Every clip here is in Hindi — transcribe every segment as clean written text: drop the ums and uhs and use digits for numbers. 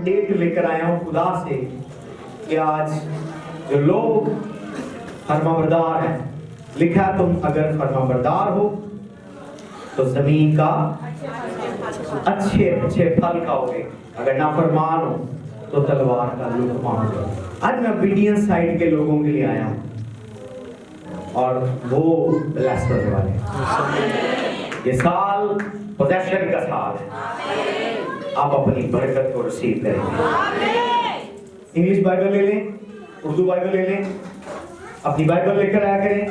मैंडेट लेकर आया हूं खुदा से कि आज जो लोग फरमाबरदार हैं, लिखा है तुम अगर फरमाबरदार हो तो जमीन का अच्छे अच्छे फल खाओगे, अगर नाफरमान हो तो तलवार का लुत्फ उठाओगे। आज मैं ओबीडियंस साइड के लोगों के लिए आया हूं और वो ब्लेस होने वाले हैं। ये साल पोजेशन का साल है, आप अपनी बरकत को रिसीव करेंगे। इंग्लिश बाइबल ले लें, उर्दू बाइबल ले लें, अपनी बाइबल लेकर आया करें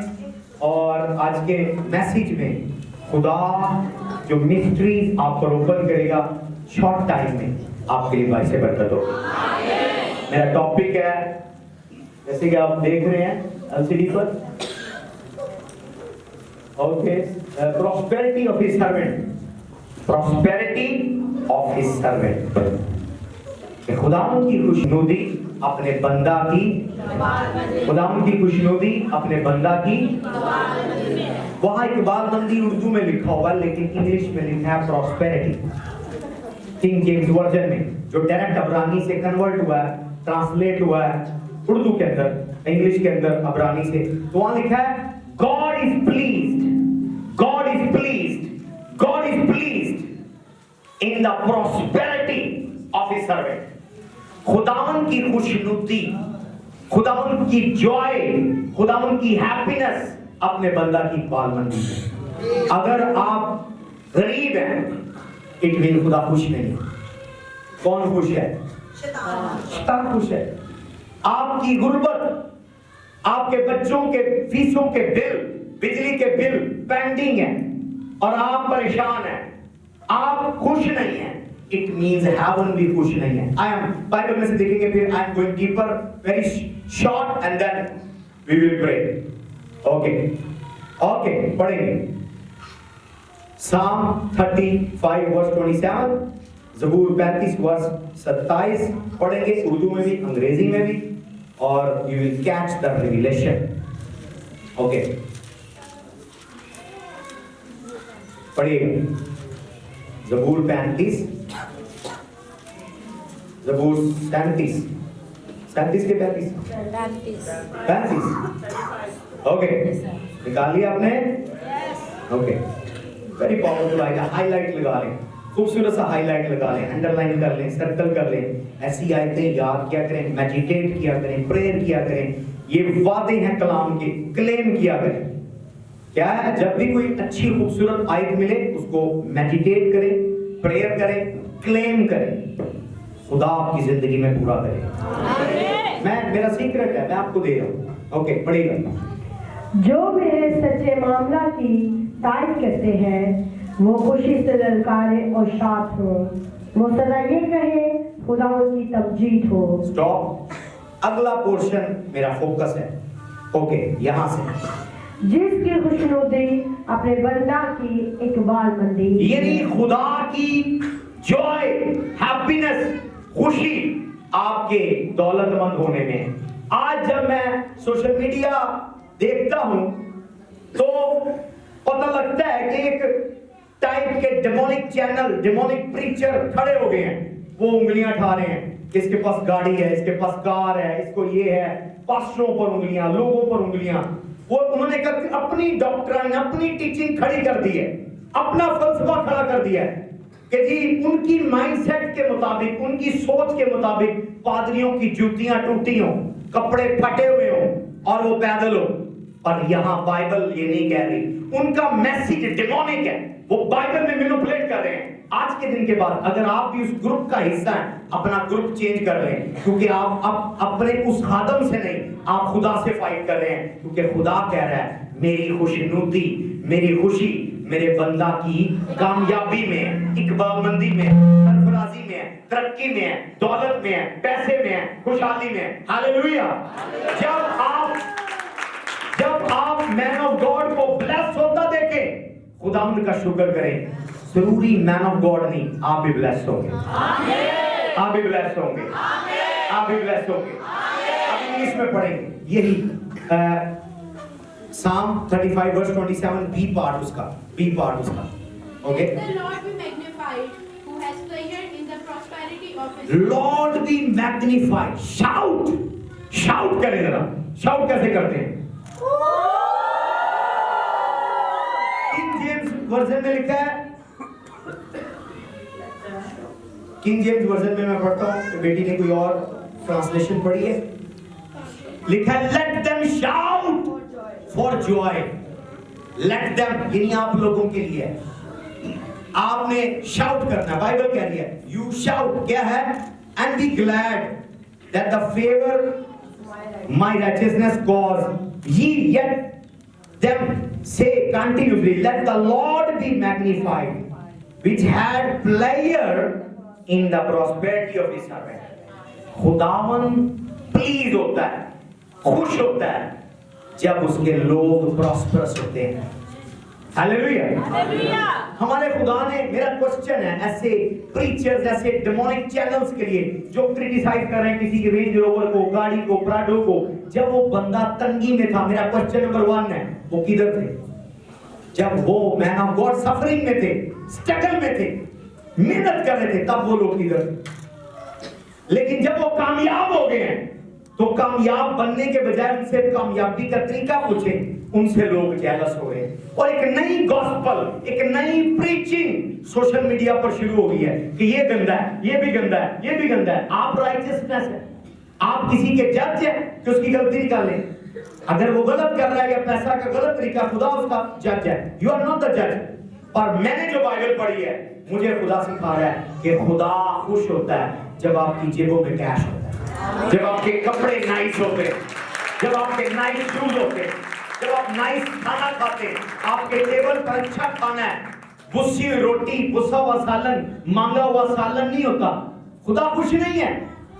और आज के मैसेज में खुदा जो मिस्ट्री आप पर ओपन करेगा शॉर्ट टाइम में आपके लिए भाई से बरकत होगी। मेरा टॉपिक है जैसे कि आप देख रहे हैं एलसीडी पर, okay, prosperity of his servant, prosperity of his servant. खुदावंद की खुशनुदी अपने बंदा की, खुदावंद की खुशनुदी अपने बंदा की। वहां इकबालमंदी उर्दू में लिखा हुआ लेकिन इंग्लिश में लिखा है प्रॉस्पेरिटी, किंग जेम्स वर्जन में, जो डायरेक्ट अबरानी से कन्वर्ट हुआ है, ट्रांसलेट हुआ है उर्दू के अंदर, इंग्लिश के अंदर अबरानी से। तो वहां लिखा है God is pleased, God is pleased, God is pleased in the prosperity of his servant. खुदावंद की खुशनुदी, खुदावंद की जॉय, खुदावंद की हैप्पीनेस अपने बंदा की इकबालमंदी में। अगर आप गरीब हैं इट मीन खुदा खुश नहीं। कौन खुश है? शैतान खुश है। आपकी गुर्बत, आपके बच्चों के फीसों के बिल, बिजली के बिल पेंडिंग है और आप परेशान हैं, आप खुश नहीं हैं, इट मीन्स हेवन भी खुश नहीं है। आई एम बाइबल में से देखेंगे, फिर I am going deeper, very short and then we will pray. Okay okay, पढ़ेंगे साम 35 वर्स 27, ज़बूर 35 वर्स 27 पढ़ेंगे, उर्दू में भी अंग्रेजी में भी, और you will catch the revelation. Okay, पढ़िएगा ज़बूर 35, ज़बूर 37, 37 के 35, ओके, निकाल लिया आपने? ओके, वेरी पावरफुल आएगा। हाईलाइट लगा लें, खूबसूरत सा हाईलाइट लगा लें, अंडरलाइन कर लें, सर्कल कर लें। ऐसी आयतें याद किया करें, मेडिटेट किया करें, प्रेयर किया करें। ये वादे हैं कलाम के, क्लेम किया करें। क्या है? जब भी कोई अच्छी खूबसूरत आयत मिले उसको मेडिटेट करें, प्रेयर करें, क्लेम करें, खुदा आपकी जिंदगी में पूरा करे। मेरा सीक्रेट है, मैं आपको दे रहा हूं। ओके, पढ़िएगा। जो मेरे सच्चे मामला की तारीफ करते हैं वो खुशी से ललकारे और शाद हो, वो सदा ये कहे खुदा की तमजीद हो। स्टॉप। अगला पोर्शन मेरा फोकस है। ओके, यहां से जिसकी खुशनुदी अपने बंदा की इकबालमंदी, यानी खुदा की जॉय, हैप्पीनेस, खुशी आपके दौलतमंद होने में। आज जब मैं सोशल मीडिया देखता हूं तो पता लगता है कि एक टाइप के डेमोनिक चैनल, डेमोनिक प्रीचर खड़े हो गए हैं। वो उंगलियां उठा रहे हैं, इसके पास गाड़ी है, इसके पास कार है, इसको ये है, पास्टरों पर उंगलियां, लोगों पर उंगलियां। वो उन्होंने अपनी डॉक्ट्राइन, अपनी टीचिंग खड़ी कर दी है, अपना फलसफा खड़ा कर दिया है कि जी उनकी माइंडसेट के मुताबिक, उनकी सोच के मुताबिक पादरियों की जूतियां टूटी हों, कपड़े फटे हुए हों और वो पैदल हो। पर यहां बाइबल ये नहीं कह रही, उनका मैसेज डेमोनिक है, वो बाइबल में मैनिपुलेट कर रहे हैं। आज के दिन के बाद अगर आप भी उस ग्रुप का हिस्सा हैं, अपना ग्रुप चेंज कर रहे हैं, क्योंकि आप अपने उस खादम से नहीं, आप खुदा से फाइट कर रहे हैं, क्योंकि खुदा कह रहा है मेरी खुशनुदी, मेरी खुशी मेरे बंदा की कामयाबी में, इकबालमंदी में, सरफराजी में, तरक्की में, दौलत में, पैसे में, खुशहाली में। हालेलुया। जब आप मैन ऑफ गॉड को ब्लेस होता देखें, खुदावंद का शुक्र करें। जरूरी मैन ऑफ गॉड नहीं, आप भी ब्लेस होंगे, आप भी ब्लेस होंगे, आप भी ब्लेस होंगे। अब इंग्लिश में पढ़ेंगे यही साम 35 वर्स 27 बी पार्ट उसका, okay. The Lord be magnified, who has pleasure in the prosperity of his Lord be magnified. Shout, shout करें जरा। शाउट कैसे करते हैं? किंग जेम्स वर्जन में लिखा है, किंग जेम्स वर्जन में मैं पढ़ता हूं, तो बेटी ने कोई और ट्रांसलेशन पढ़ी है, लिखा है let them shout for Joy. Let them यानी आप लोगों के लिए, आपने शाउट करना है। बाइबल कह रही है यू शाउट, क्या है? And be glad that the favour my righteousness cause ye yet them say continuously let the Lord be magnified which had pleasure in the prosperity of his servant। खुदावन प्लीज होता है, खुश होता है जब उसके लोग प्रॉस्परस होते हैं। हालेलुया। हमारे खुदा ने, मेरा क्वेश्चन है ऐसे प्रीचर्स, ऐसे डेमोनिक चैनल्स के लिए जो क्रिटिसाइज कर रहे हैं किसी के रेंज रोवर को, गाड़ी को, प्राडो को, जब वो बंदा तंगी में था, मेरा क्वेश्चन नंबर 1 है, वो किधर थे? जब वो मैन ऑफ गॉड सफरिंग में थे, स्ट्रगल में थे, मेहनत कर रहे थे, तब वो लोग किधर थे? लेकिन जब वो कामयाब हो गए हैं तो कामयाब बनने के बजाय उनसे कामयाबी का तरीका पूछे, उनसे लोग जेलस हो गए। और एक नई गॉस्पल, एक नई प्रीचिंग सोशल मीडिया पर शुरू हो गई है कि ये गंदा है, ये भी गंदा है, ये भी गंदा है। आप राइचियसनेस है, आप किसी के जज है कि उसकी गलती निकालें। अगर वो गलत कर रहा है या पैसा का गलत तरीका, खुदा उसका जज है, यू आर नॉट द जज। पर मैंने जो बाइबल पढ़ी है, मुझे खुदा सिखा रहा है कि खुदा खुश होता है जब आपकी जेबों में कैश होता है, जब आपके कपड़े नाइस होते हैं, जब आपके नाइस शूज होते हैं, जब आप नाइस खाना खाते हैं, आपके टेबल पर अच्छा खाना है, बुस्सी हुई रोटी, बुसा हुआ सालन, मांगा हुआ सालन नहीं होता। खुदा खुश नहीं है।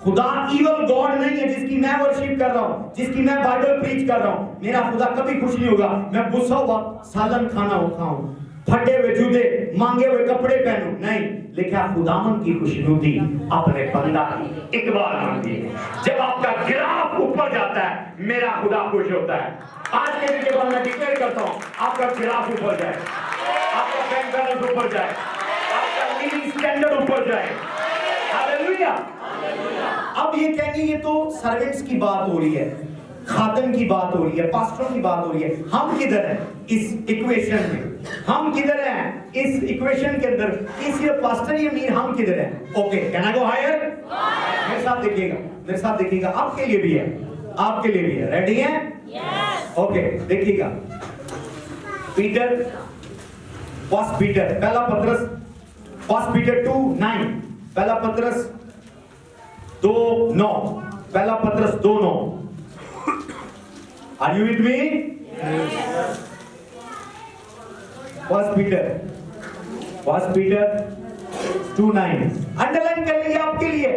खुदा इवल गॉड नहीं है जिसकी मैं वर्शिप कर रहा हूं, जिसकी मैं बाइबल प्रीच कर रहा हूं। मेरा खुदा कभी खुश नहीं होगा मैं बुसा हुआ सालन खाना खाऊं, फटे हुए जूते, मांगे हुए कपड़े पहनूं, नहीं। लिखा खुदावन की खुशनुदी अपने बंदा की इकबाल मांगती है। जब आपका ग्राफ ऊपर जाता है, मेरा खुदा खुश होता है। आज के दिन के बाद मैं डिक्लेयर करता हूं, आपका ग्राफ ऊपर जाए, आपका बैंक बैलेंस ऊपर जाए, आपका लिविंग स्टैंडर्ड ऊपर जाए। हालेलुया। अब ये कहेंगे ये तो सर्वेंट्स की बात हो रही है, खादम की बात हो रही है, पास्टरों की बात हो रही है। हम किधर हैं इस इक्वेशन में? हम किधर हैं इस इक्वेशन के अंदर? इस ये पास्टर ये मीन हम किधर हैं? Okay, can I go higher? मेरे साथ देखिएगा, मेरे साथ देखिएगा, आपके लिए भी है, आपके लिए भी है। रेडी हैं? यस। ओके, देखिएगा। पीटर, फर्स्ट पीटर, पहला पत्रस, फर्स्ट पीटर 2:9, पहला पत्रस 2:9, पहला पत्रस 2:9। Are you with me? Yes. First Peter 2:9 underline कर लीजिए, आपके लिए,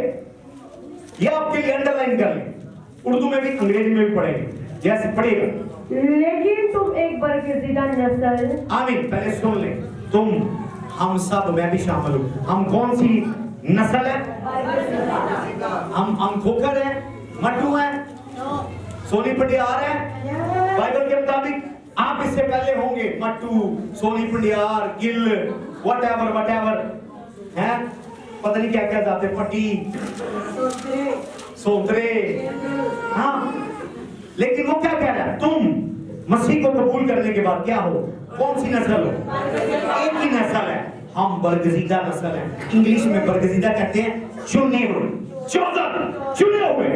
ये आपके लिए अंडरलाइन कर लें। उर्दू में भी अंग्रेजी में भी पढ़ेंगे, जैसे पढ़ेगा। लेकिन तुम एक बरगज़ीदा नस्ल, आमीन। पहले सुन ले, तुम, हम सब, मैं भी शामिल हूँ। हम कौन सी नस्ल है? हम खोकर हैं, मट्टू हैं, सोनी पंडियार है। बाइबल के मुताबिक आप इससे पहले होंगे मट्टू, सोनी पंडियार, गिल, व्हाटएवर हैं, पता नहीं क्या क्या जाते, पट्टी, सोतरे, हाँ। लेकिन वो क्या कह रहा है? तुम मसीह को कबूल करने के बाद क्या हो? कौन सी नस्ल हो? एक ही नस्ल है। हम बरगज़ीदा नस्ल हैं। इंग्लिश में बरगज़ीदा कहते हैं चुने हुए, चोजन, चुने हुए।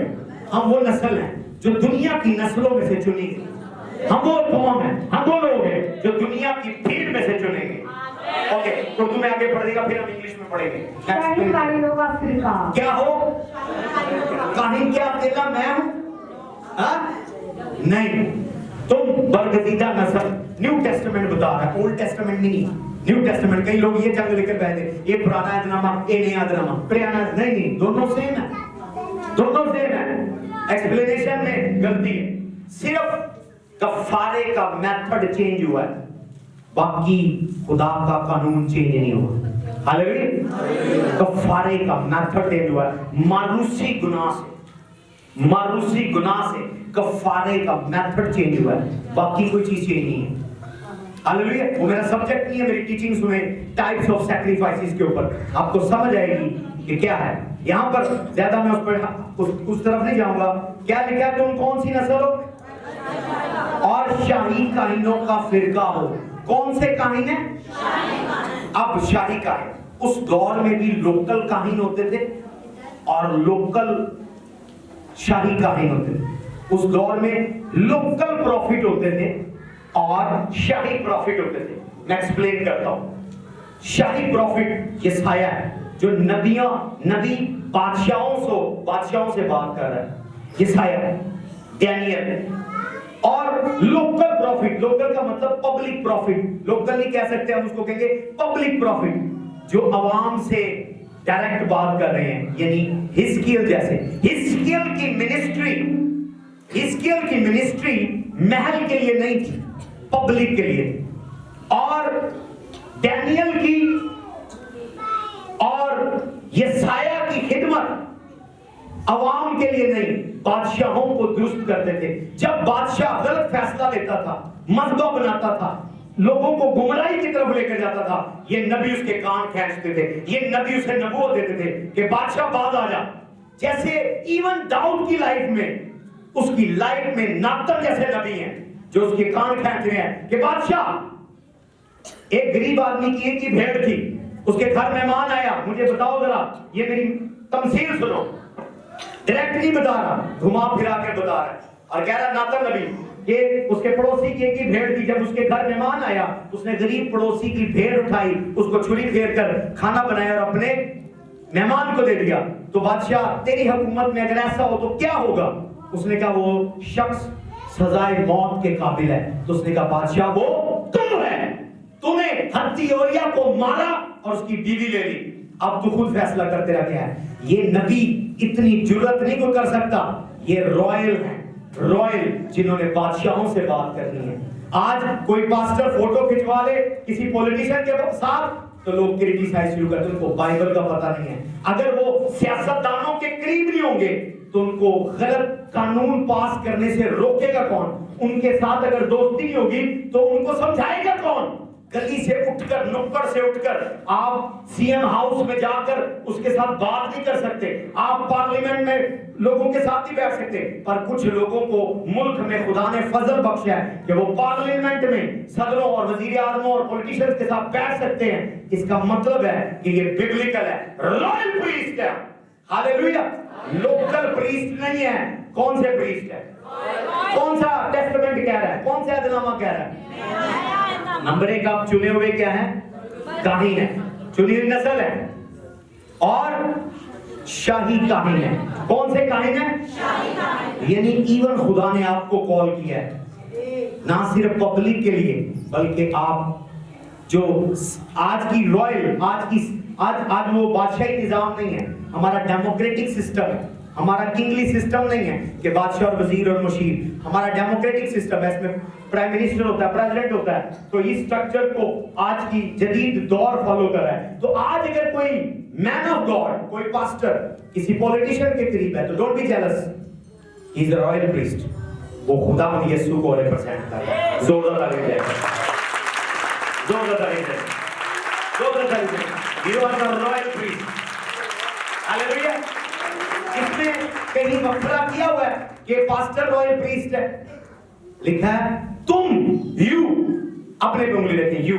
हम वो नस्ल हैं जो दुनिया की नस्लों में से चुनी गई। हम वो कौम हैं, हम वो लोग हैं जो दुनिया की भीड़ में से चुनेंगे। ओके, उर्दू में आगे पढ़ेगा, फिर हम इंग्लिश में पढ़ेंगे। काहिनों का फिरका। क्या हो? काहिन क्या अकेला मैं हूं? नहीं, तुम बरगज़ीदा नस्ल। न्यू टेस्टामेंट बता रहा है, ओल्ड टेस्टामेंट नहीं। न्यू टेस्टामेंट, कई लोग ये जंग लेकर बैठे, ये पुराना ऐतनामा, ये नया ऐतनामा, पुराना नहीं, दोनों सेम है, दोनों सेम है। एक्सप्लेनेशन में गलती है, सिर्फ कफारे का मेथड चेंज हुआ है, बाकी खुदा का कानून चेंज नहीं हुआ। हालेलुया। कफारे का मेथड चेंज हुआ है। मारूसी गुनाह से कफारे का मेथड चेंज हुआ है, बाकी कोई चीज चेंज नहीं है। हालेलुया। वो मेरा सब्जेक्ट नहीं है, मेरी टीचिंग सुने टाइप्स ऑफ सैक्रिफाइसेस के ऊपर, आपको समझ आएगी कि क्या है। यहाँ पर ज्यादा मैं उस तरफ नहीं जाऊंगा। क्या लिखा है, तुम कौन सी नस्ल हो और शाही काहिनों का फिरका हो। कौन से काहिन है? अब शाही काहिन, उस दौर में भी लोकल काहिन होते थे और लोकल शाही काहिन होते थे। उस दौर में लोकल प्रॉफिट होते थे और शाही प्रॉफिट होते थे। मैं एक्सप्लेन करता हूं। शाही प्रॉफिट ये साया है जो नबी बादशाहों से बात कर रहा है, ये साया है डैनियल। और लोकल प्रॉफिट, लोकल का मतलब पब्लिक प्रॉफिट, लोकल नहीं कह सकते हम, उसको कहेंगे पब्लिक प्रॉफिट, जो आवाम से डायरेक्ट बात कर रहे हैं। यानी हिजकियल जैसे, हिजकियल की मिनिस्ट्री महल के लिए नहीं थी, पब्लिक के लिए। और डैनियल की और यसाया की खिदमत अवाम के लिए नहीं, बादशाहों को दुरुस्त करते थे। जब बादशाह गलत फैसला लेता था, मसबा बनाता था, लोगों को गुमराही की तरफ लेकर जाता था, ये नबी उसके कान खींचते थे, ये नबी उसे नबूवत देते थे कि बादशाह बाज आ जा। जैसे इवन दाऊद की लाइफ में, उसकी लाइफ में नातन जैसे नबी हैं जो उसके कान खींच रहे हैं कि बादशाह, एक गरीब आदमी की एक ही भेड़ थी, उसके घर मेहमान आया, मुझे बताओ जरा, ये मेरी तमसील सुनो, डायरेक्ट नहीं बता रहा, घुमा फिरा के बता रहा है। और कह रहा नातन नबी, ये उसके पड़ोसी की एक ही भेड़ थी, जब उसके घर मेहमान आया, उसने गरीब पड़ोसी की भेड़ उठाई, उसको छुरी फेर कर खाना बनाया और अपने मेहमान को दे दिया। तो बादशाह, तेरी हुकूमत में अगर ऐसा हो तो क्या होगा? उसने कहा वो शख्स सजाए मौत के काबिल है। तो उसने कहा बादशाह वो तुम है, तूने हत्तियोरिया को मारा और उसकी बीवी ले ली, अब तू खुद फैसला कर, तेरा क्या है। ये नबी इतनी जुर्रत नहीं कोई कर सकता, ये रॉयल है, रॉयल जिन्होंने बादशाहों से बात करनी है। आज कोई पास्टर फोटो खिंचवा ले किसी पॉलिटिशियन के साथ तो लोग क्रिटिसाइज शुरू करते हैं, उनको बाइबल का पता नहीं है। अगर वो सियासतदानों के करीब नहीं होंगे तो उनको गलत कानून पास करने से रोकेगा कौन? उनके साथ अगर दोस्ती नहीं होगी तो उनको समझाएगा कौन? गली से उठकर, नुक्कड़ से उठकर आप सीएम हाउस में जाकर उसके साथ बात नहीं कर सकते, आप पार्लियामेंट में लोगों के साथ नहीं बैठ सकते। पर कुछ लोगों को मुल्क में खुदा ने फजल बख्शा है कि वो पार्लियामेंट में सदरों और वजीर आजमों और पॉलिटिशियंस के साथ बैठ सकते हैं। इसका मतलब है कि ये बिब्लिकल है, रॉयल प्रीस्ट है। हालेलुया। लोकल प्रीस्ट नहीं है। कौन से प्रीस्ट है? कौन सा टेस्टामेंट कह रहा है? कौन सा अहदनामा कह रहा है? नंबर एक, आप चुने हुए क्या है? काहिन है, चुनी हुई नस्ल है और शाही काहिन है। कौन से काहिन है? यानी इवन खुदा ने आपको कॉल किया है, ना सिर्फ पब्लिक के लिए बल्कि आप जो आज की रॉयल, आज वो बादशाही निजाम नहीं है, हमारा डेमोक्रेटिक सिस्टम है, हमारा किंगली सिस्टम नहीं है कि बादशाह और वजीर और मुशीर। हमारा डेमोक्रेटिक सिस्टम है, इसमें प्राइम मिनिस्टर होता है, प्रेसिडेंट होता है। तो इस स्ट्रक्चर को आज की जदीद दौर फॉलो कर रहा है। तो आज अगर कोई मैन ऑफ गॉड, कोई पास्टर किसी पॉलिटिशियन के करीब है तो don't be jealous, he is a royal priest. वो खुदा यीशु को रिप्रेजेंट कर रहा है। जोरदार ताली दे, जोरदार ताली दे, जोरदार ताली दे। You are the royal priest. Hallelujah. इसमें कहीं मफरा किया हुआ है कि पास्टर रॉयल प्रीस्ट है, लिखा है तुम, यू, अपने पे उंगली रखें, यू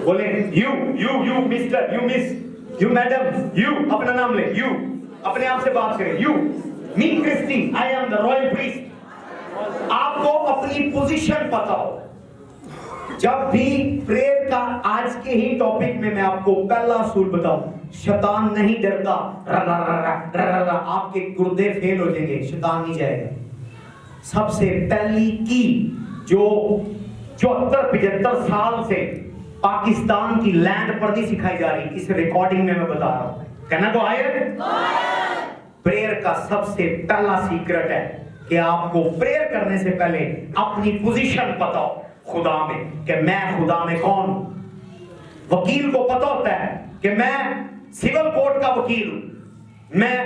बोले, you mister, you miss, you madam, you अपना नाम ले, यू अपने आप से बात करें, you me Christie, I am the royal priest. आपको अपनी पोजीशन पता हो। जब भी प्रेयर का आज के ही टॉपिक में मैं आपको पहला असूल बताऊं, शैतान नहीं डरता, आपके गुर्दे फेल हो जाएंगे, शैतान नहीं जाएगा। सबसे पहली की जो 74-75 साल से पाकिस्तान की लैंड पर नहीं सिखाई जा रही, इस रिकॉर्डिंग में मैं बता रहा हूं, कहना तो आए। प्रेयर का सबसे पहला सीक्रेट है कि आपको प्रेयर करने से पहले अपनी पोजीशन पता हो खुदा में, कि मैं खुदा में कौन हूं। वकील को पता होता है कि मैं सिविल कोर्ट का वकील हूं, मैं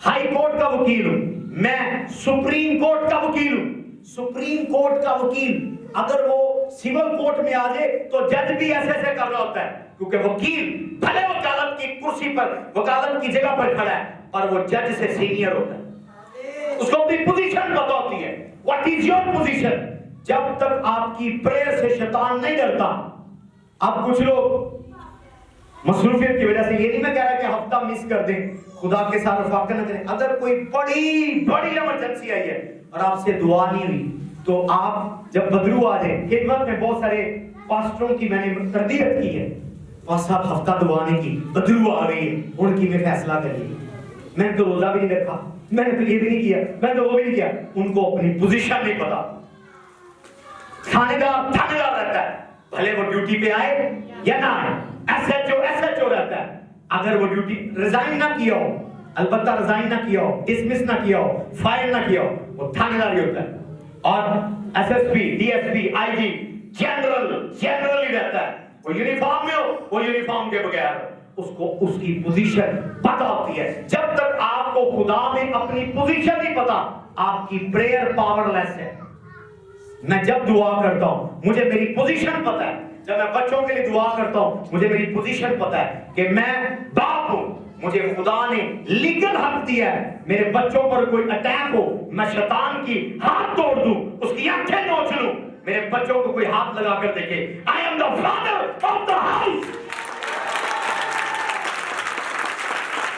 हाई कोर्ट का वकील हूं, मैं सुप्रीम कोर्ट का वकील हूं। सुप्रीम कोर्ट का वकील अगर वो सिविल कोर्ट में आ जाए तो जज भी ऐसे ऐसे कर रहा होता है, क्योंकि वकील भले वकालत की कुर्सी पर, वकालत की जगह पर खड़ा है, और वो जज से सीनियर होता है, उसको अपनी पोजीशन पता होती है। What is your position? जब तक आपकी प्रेयर से शैतान नहीं डरता। अब कुछ लोग मसरूफियत की वजह से, ये नहीं मैं कह रहा कि हफ्ता मिस कर दें, खुदा के साथ रफाकत न करें, अगर कोई बड़ी बड़ी इमरजेंसी आई है और आपसे दुआ नहीं हुई, तो आप जब बदलू आ जाए, खिदमत में बहुत सारे पास्टरों की मैंने तरबियत की है, पास साहब हफ्ता दुआ नहीं की, बदलू आ गई है, उनकी में फैसला करिए। मैंने तो रोजा भी नहीं रखा, मैंने तो ये भी नहीं किया, मैंने तो वो भी नहीं किया। उनको अपनी पोजीशन नहीं पता। थानेदार थानेदार रहता है, भले वो ड्यूटी पे आए या ना आए, एसएचओ रहता है। अगर वो ड्यूटी रिजाइन ना किया हो, अलबत्ता रिजाइन ना किया हो, डिसमिस ना किया हो, फायर ना किया हो, वो थानेदार ही होता है। और एसएसपी, डीएसपी, आईजी, जनरल ही रहता है। वो यूनिफॉर्म में हो, वो यूनिफॉर्म के बगैर, उसको उसकी पोजीशन पता होती है। जब तक आपको खुदा में अपनी पोजीशन नहीं पता, आपकी प्रेयर पावरलेस है। मैं जब दुआ करता हूं, मुझे मेरी पोजीशन पता है। जब मैं बच्चों के लिए दुआ करता हूं, मुझे मेरी पोजीशन पता है कि मैं बाप हूं, मुझे खुदा ने लीगल हक दिया है। मेरे बच्चों पर कोई अटैक हो, मैं शैतान की हाथ तोड़ दूं, उसकी आंखें नोच लूं। मेरे बच्चों को कोई हाथ लगा कर देखे, आई am the father of the house.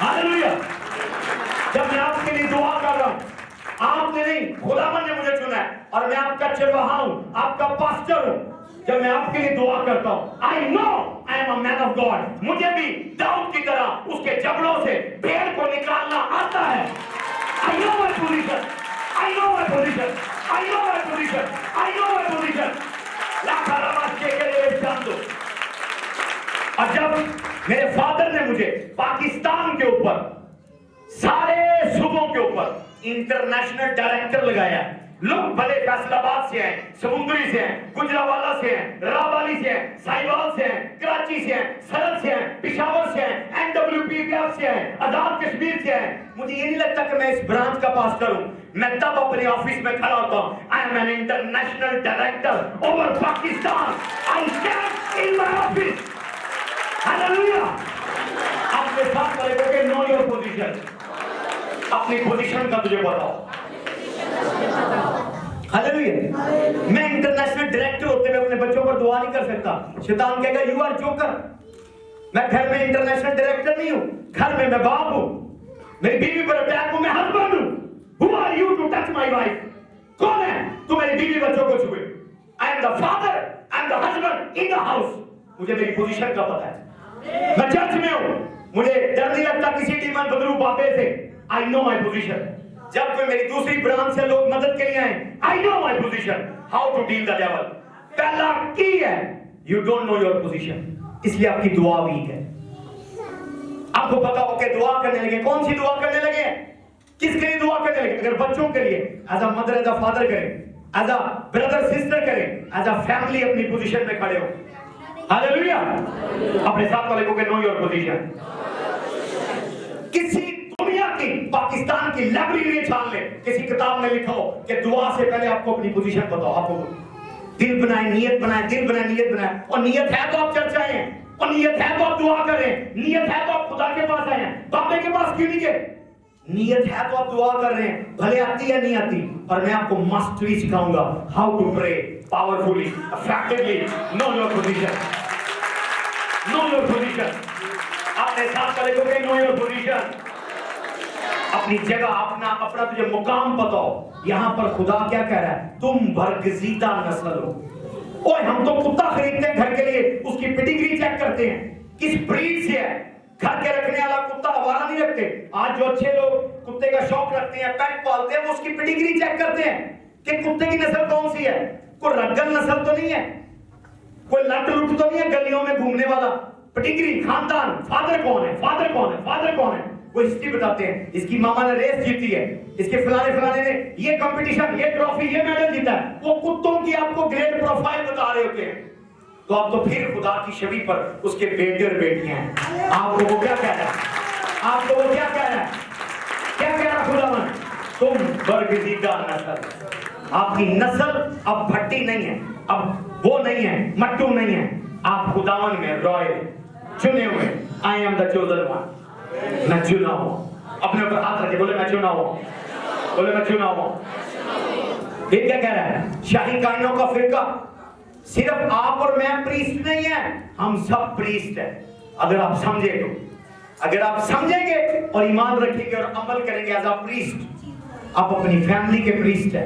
Hallelujah. जब मैं आपके लिए दुआ कर रहा हूं, आपने नहीं, खुदावन ने मुझे चुना है, और मैं आपका चरवाहा हूं, आपका पास्टर हूं। जब मैं आपके लिए दुआ करता हूं, I know I am a man of God. मुझे भी दाऊद की तरह उसके जबड़ों से भेड़ को निकालना आता है। I know my position, I know my position, I know my position, I know my position. लाखा रमाज के लिए जान दो। और जब मेरे फादर ने मुझे पाकिस्तान के ऊपर, सारे सूबों के ऊपर इंटरनेशनल डायरेक्टर लगाया, लोग भले फैसलाबाद से हैं, समुद्री से हैं, गुजरावाला से हैं, रावाली से हैं, साहिवाल से हैं, कराची से हैं, सरहद से हैं, पिशावर से हैं, एनडब्ल्यूपीपीएफ से हैं, आजाद कश्मीर से हैं। मुझे ये नहीं लगता कि मैं इस ब्रांच का पास्टर हूं। मैं तब अपने ऑफिस में खड़ा होता हूं, I am an international director over Pakistan. I stand in my office. Hallelujah. अपने साथ वाले को नो योर पोजीशन, अपनी पोजीशन का तुझे बताओ। हालेलुया। मैं इंटरनेशनल डायरेक्टर होते हुए अपने बच्चों पर दुआ नहीं कर सकता। शैतान कहेगा यू आर जोकर। मैं घर में इंटरनेशनल डायरेक्टर नहीं हूं, घर में मैं बाप हूं। मेरी बीवी पर अटैक हो, मैं हस्बैंड हूं। Who are you to touch my wife? कौन है तू मेरी बीवी बच्चों को छुए? I am the father, I am the husband in the house. मुझे मेरी पोजीशन का पता है। मैं चर्च में हूं, मुझे डर नहीं लगता किसी डीमन बदलू बाबे से। आई नो माय पोजीशन। जब कोई मेरी दूसरी ब्रांच से लोग मदद के लिए आए, I know my position, how to deal the devil. पहला की है, you don't know your position, इसलिए आपकी दुआ वीक है। आपको पता हो कि दुआ करने लगे, कौन सी दुआ करने लगे, किसके लिए दुआ करने लगे? अगर बच्चों के लिए as a mother, as a father करें, एज अ ब्रदर सिस्टर करें, एज अ फैमिली अपनी पोजीशन में खड़े हो। हालेलुया। अपने साथ वाले को नो योर पोजीशन। किसी दुनिया की, पाकिस्तान की लाइब्रेरी छान ले, किसी किताब में लिखा हो कि दुआ से पहले आपको अपनी पोजीशन बताओ। आपको दिल बनाए, नियत बनाए, दिल बनाए, नियत बनाए। और नियत है तो आप चर्च आए हैं, और नियत है तो आप दुआ कर रहे हैं, नियत है तो आप खुदा के पास आए हैं। बाबे के पास क्यों नहीं गए? नियत है तो आप दुआ कर रहे हैं, भले आती या नहीं आती। और मैं आपको मास्टरी सिखाऊंगा, how to pray powerfully, effectively. Know your position, know your position. अपने साथ वाले को नो योर पोजीशन, अपनी जगह, अपना तुझे मुकाम पता हो। यहां पर खुदा क्या कह रहा है? तुम बरगजीदा नस्ल हो। ओए हम तो कुत्ता खरीदते हैं घर के लिए, उसकी पेडिग्री चेक करते हैं, किस ब्रीड से है। घर के रखने वाला कुत्ता आवारा नहीं रखते। आज जो अच्छे लोग कुत्ते का शौक रखते हैं, पेट पालते हैं, वो उसकी पेडिग्री चेक करते हैं कि कुत्ते की नस्ल कौन सी है। कोई रग्गल नस्ल तो नहीं है, कोई लट लुट तो नहीं है गलियों में घूमने वाला। पेडिग्री, खानदान, फादर कौन है, फादर कौन है, फादर कौन है, वो हिस्ट्री बताते हैं। इसकी मामा ने रेस जीती है, इसके फलाने ने ये कंपटीशन, ये ट्रॉफी, ये मेडल जीता है। वो कुत्तों की आपको ग्रेड प्रोफाइल बता रहे होते हैं। तो आप तो फिर खुदा की छवि पर उसके बेटे और बेटियां हैं। आपको वो क्या कह रहा है? आपको वो क्या कह रहा है? क्या कह रहा खुदावन? तुम बरगजीदा नस्ल। आपकी नस्ल अब भट्टी नहीं है, अब वो नहीं है, मट्टू नहीं है, आप खुदावन में रॉयल चुने हुए। आई एम द चोजन वन, मैं चुना हूं। अपने ऊपर हाथ रखे, बोले मैं चुना हूं, बोले मैं चुना हूं। ये क्या कह रहा है? शाही कायनों का फिरका सिर्फ आप और मैं प्रीस्ट नहीं है, हम सब प्रीस्ट है। अगर आप समझे तो, अगर आप समझेंगे और ईमान रखेंगे और अमल करेंगे एज अ प्रीस्ट, आप अपनी फैमिली के प्रीस्ट है।